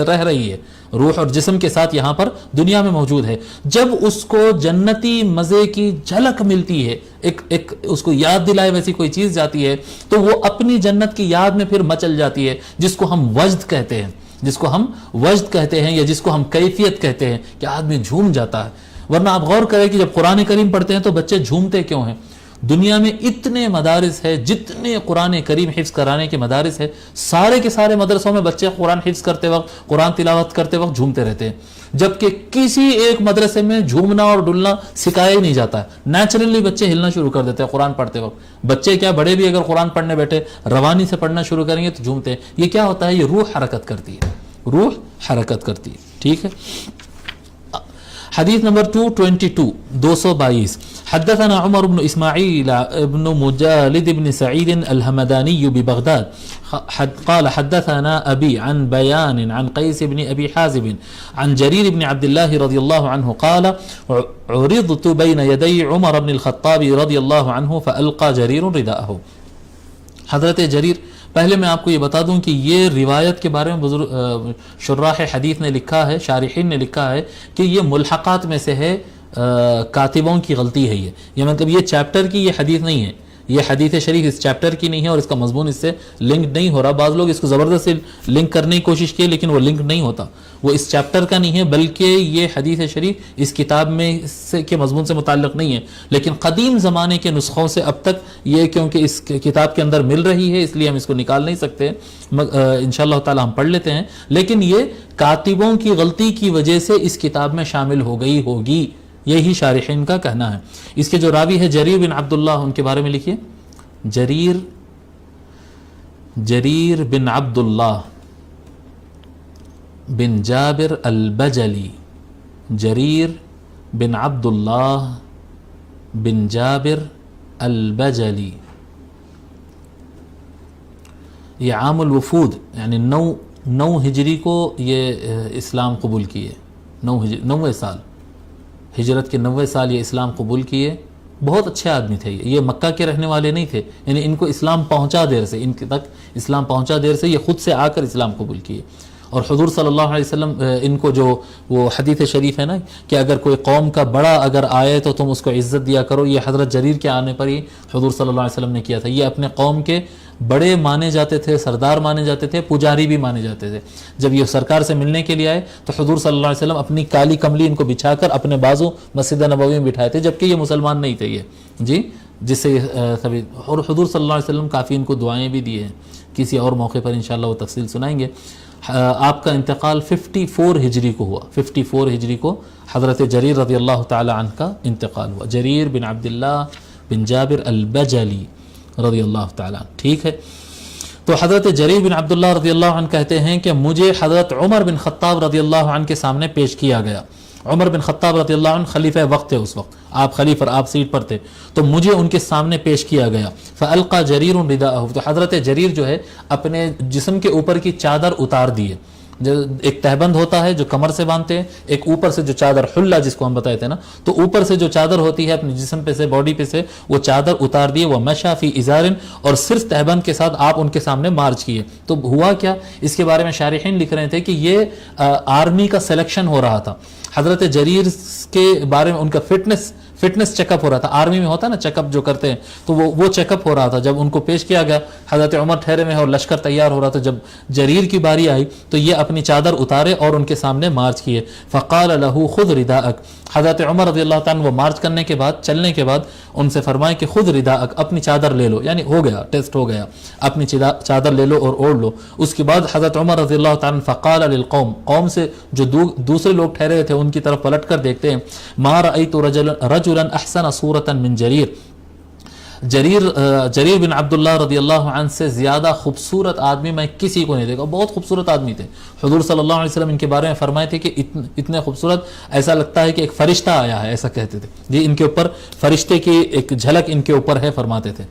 رہ رہی ہے، روح اور جسم کے ساتھ یہاں پر دنیا میں موجود ہے. جب اس کو جنتی مزے کی جھلک ملتی ہے، ایک اس کو یاد دلائے ویسی کوئی چیز جاتی ہے، تو وہ اپنی جنت کی یاد میں پھر مچل جاتی ہے، جس کو ہم وجد کہتے ہیں، جس کو ہم وجد کہتے ہیں، یا جس کو ہم کیفیت کہتے ہیں کہ آدمی جھوم جاتا ہے. ورنہ آپ غور کریں کہ جب قرآن کریم پڑھتے ہیں تو بچے جھومتے کیوں ہیں؟ دنیا میں اتنے مدارس ہے، جتنے قرآن کریم حفظ کرانے کے مدارس ہے، سارے کے سارے مدرسوں میں بچے قرآن حفظ کرتے وقت، قرآن تلاوت کرتے وقت جھومتے رہتے ہیں، جبکہ کسی ایک مدرسے میں جھومنا اور ڈلنا سکھایا ہی نہیں جاتا ہے. نیچرلی بچے ہلنا شروع کر دیتے ہیں قرآن پڑھتے وقت. بچے کیا، بڑے بھی اگر قرآن پڑھنے بیٹھے روانی سے پڑھنا شروع کریں گے تو جھومتے ہیں. یہ کیا ہوتا ہے؟ یہ روح حرکت کرتی ہے، روح حرکت کرتی ہے. ٹھیک ہے. حدیث نمبر 222 حدثنا عمر بن اسماعیل بن مجالد بن سعید الحمدانی ببغداد قال حدثنا ابي عن بيان عن قيس بن ابي حازم عن جرير بن عبد الله رضي الله عنه قال عرضت بين يدي عمر بن الخطاب رضي الله عنه فألقى جرير رداءه. حضرت جریر، پہلے میں آپ کو یہ بتا دوں کہ یہ روایت کے بارے میں بزرگ شراح حدیث نے لکھا ہے، شارحین نے لکھا ہے کہ یہ ملحقات میں سے ہے، کاتبوں کی غلطی ہے. یہ مطلب یہ چیپٹر کی یہ حدیث نہیں ہے، یہ حدیث شریف اس چیپٹر کی نہیں ہے اور اس کا مضمون اس سے لنک نہیں ہو رہا. بعض لوگ اس کو زبردستی لنک کرنے کی کوشش کی لیکن وہ لنک نہیں ہوتا، وہ اس چیپٹر کا نہیں ہے، بلکہ یہ حدیث شریف اس کتاب میں کے مضمون سے متعلق نہیں ہے. لیکن قدیم زمانے کے نسخوں سے اب تک یہ کیونکہ اس کتاب کے اندر مل رہی ہے اس لیے ہم اس کو نکال نہیں سکتے، انشاءاللہ تعالی ہم پڑھ لیتے ہیں. لیکن یہ کاتبوں کی غلطی کی وجہ سے اس کتاب میں شامل ہو گئی ہوگی، یہی شارحین کا کہنا ہے. اس کے جو راوی ہے جریر بن عبداللہ، ان کے بارے میں لکھیے. جریر بن عبداللہ بن جابر البجلی، جریر بن عبداللہ بن جابر البجلی. یہ عام الوفود یعنی 9 ہجری کو یہ اسلام قبول کیے، 9ویں سال ہجرت کے 90 سال یہ اسلام قبول کیے. بہت اچھے آدمی تھے. یہ مکہ کے رہنے والے نہیں تھے، یعنی ان کو اسلام پہنچا دیر سے، ان تک اسلام پہنچا دیر سے، یہ خود سے آ کر اسلام قبول کیے. اور حضور صلی اللہ علیہ وسلم ان کو جو وہ حدیث شریف ہے نا کہ اگر کوئی قوم کا بڑا اگر آئے تو تم اس کو عزت دیا کرو، یہ حضرت جریر کے آنے پر ہی حضور صلی اللہ علیہ وسلم نے کیا تھا. یہ اپنے قوم کے بڑے مانے جاتے تھے، سردار مانے جاتے تھے، پجاری بھی مانے جاتے تھے. جب یہ سرکار سے ملنے کے لیے آئے تو حضور صلی اللہ علیہ وسلم اپنی کالی کملی ان کو بچھا کر اپنے بازو مسجد نبوی میں بٹھائے تھے، جبکہ یہ مسلمان نہیں تھے یہ جی، جس سے سبھی. اور حضور صلی اللہ علیہ وسلم کافی ان کو دعائیں بھی دی ہیں، کسی اور موقع پر انشاءاللہ وہ تفصیل سنائیں گے. آپ کا انتقال 54 ہجری کو ہوا، 54 ہجری کو حضرت جریر رضی اللہ تعالی عنہ کا انتقال ہوا. جریر بن عبداللہ بن جابر البجلی رضی اللہ تعالی عنہ. ٹھیک ہے. تو حضرت جریر بن عبداللہ رضی اللہ عنہ کہتے ہیں کہ مجھے حضرت عمر بن خطاب رضی اللہ عنہ کے سامنے پیش کیا گیا. عمر بن خطاب رضی اللہ عنہ خلیفہ وقت تھے، اس وقت آپ خلیفہ، آپ سیٹ پر تھے، تو مجھے ان کے سامنے پیش کیا گیا. فَأَلْقَى جَرِيرٌ رِدَاءَهُ، تو حضرت جریر جو ہے اپنے جسم کے اوپر کی چادر اتار دیے. ایک تہبند ہوتا ہے جو کمر سے باندھتے ہیں، ایک اوپر سے جو چادر حلہ جس کو ہم بتائے تھے نا، تو اوپر سے جو چادر ہوتی ہے اپنے جسم پہ سے، باڈی پہ سے، وہ چادر اتار دیے. وہ مشا فی ازارن، اور صرف تہبند کے ساتھ آپ ان کے سامنے مارچ کیے. تو ہوا کیا، اس کے بارے میں شارحین لکھ رہے تھے کہ یہ آرمی کا سلیکشن ہو رہا تھا. حضرت جریر کے بارے میں ان کا فٹنس چیک اپ ہو رہا تھا. آرمی میں ہوتا ہے نا چیک اپ جو کرتے ہیں، تو وہ چیک اپ ہو رہا تھا. جب ان کو پیش کیا گیا، حضرت عمر ٹھہرے میں اور لشکر تیار ہو رہا تھا، جب جریر کی باری آئی تو یہ اپنی چادر اتارے اور ان کے سامنے مارچ کیے. فقال له خذ رداءک، حضرت عمر رضی اللہ تعالیٰ وہ مارچ کرنے کے بعد، چلنے کے بعد ان سے فرمائے کہ خذ رداءک، اپنی چادر لے لو، یعنی ہو گیا، ٹیسٹ ہو گیا، اپنی چادر لے لو اور اوڑھ لو. اس کے بعد حضرت عمر رضی اللہ تعالیٰ فقال للقوم، قوم سے جو دوسرے لوگ ٹھہرے تھے ان کی طرف پلٹ کر دیکھتے ہیں، ما رأیت رجلا احسن صورتا من جریر، جریر بن عبداللہ رضی اللہ عنہ سے زیادہ خوبصورت آدمی میں کسی کو نہیں دیکھا. بہت خوبصورت آدمی تھے. حضور صلی اللہ علیہ وسلم ان کے بارے میں فرمائے تھے کہ اتنے خوبصورت، ایسا لگتا ہے کہ ایک فرشتہ آیا ہے، ایسا کہتے تھے جی. ان کے اوپر فرشتے کی ایک جھلک ان کے اوپر ہے، فرماتے تھے.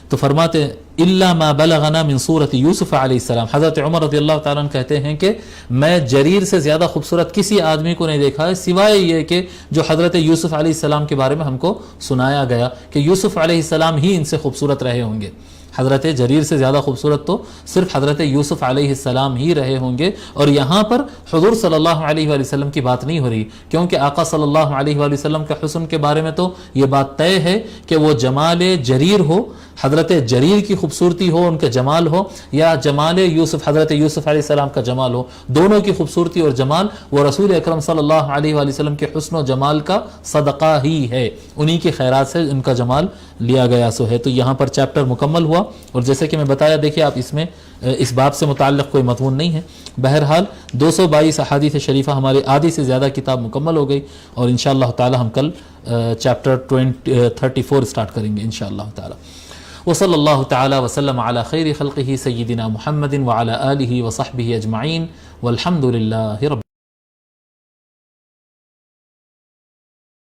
تو فرماتے ہیں الا ما بلغنا من صورت یوسف علیہ السلام. حضرت عمر رضی اللہ تعالیٰ عنہ کہتے ہیں کہ میں جریر سے زیادہ خوبصورت کسی آدمی کو نہیں دیکھا ہے سوائے یہ کہ جو حضرت یوسف علیہ السلام کے بارے میں ہم کو سنایا گیا کہ یوسف علیہ السلام ہی ان سے خوبصورت رہے ہوں گے. حضرت جریر سے زیادہ خوبصورت تو صرف حضرت یوسف علیہ السلام ہی رہے ہوں گے. اور یہاں پر حضور صلی اللہ علیہ وآلہ وسلم کی بات نہیں ہو رہی, کیونکہ آقا صلی اللہ علیہ وآلہ وسلم کے حسن کے بارے میں تو یہ بات طے ہے کہ وہ جمال جریر ہو, حضرت جریر کی خوبصورتی ہو, ان کے جمال ہو, یا جمال یوسف حضرت یوسف علیہ السلام کا جمال ہو, دونوں کی خوبصورتی اور جمال وہ رسول اکرم صلی اللہ علیہ وآلہ وسلم کے حسن و جمال کا صدقہ ہی ہے, انہی کی خیرات سے ان کا جمال لیا گیا سو ہے. تو یہاں پر چیپٹر مکمل ہوا, اور جیسے کہ میں بتایا دیکھیں آپ اس میں اس باب سے متعلق کوئی مضمون نہیں ہے. بہرحال 222 احادیث شریفہ ہماری آدھی سے زیادہ کتاب مکمل ہو گئی, اور انشاءاللہ تعالی ہم کل چیپٹر 34 اسٹارٹ کریں گے انشاءاللہ تعالی. وصلی اللہ تعالی وسلم علی خیر خلقہ سیدنا محمد وعلی آلہ وصحبہ اجمعین والحمد للہ رب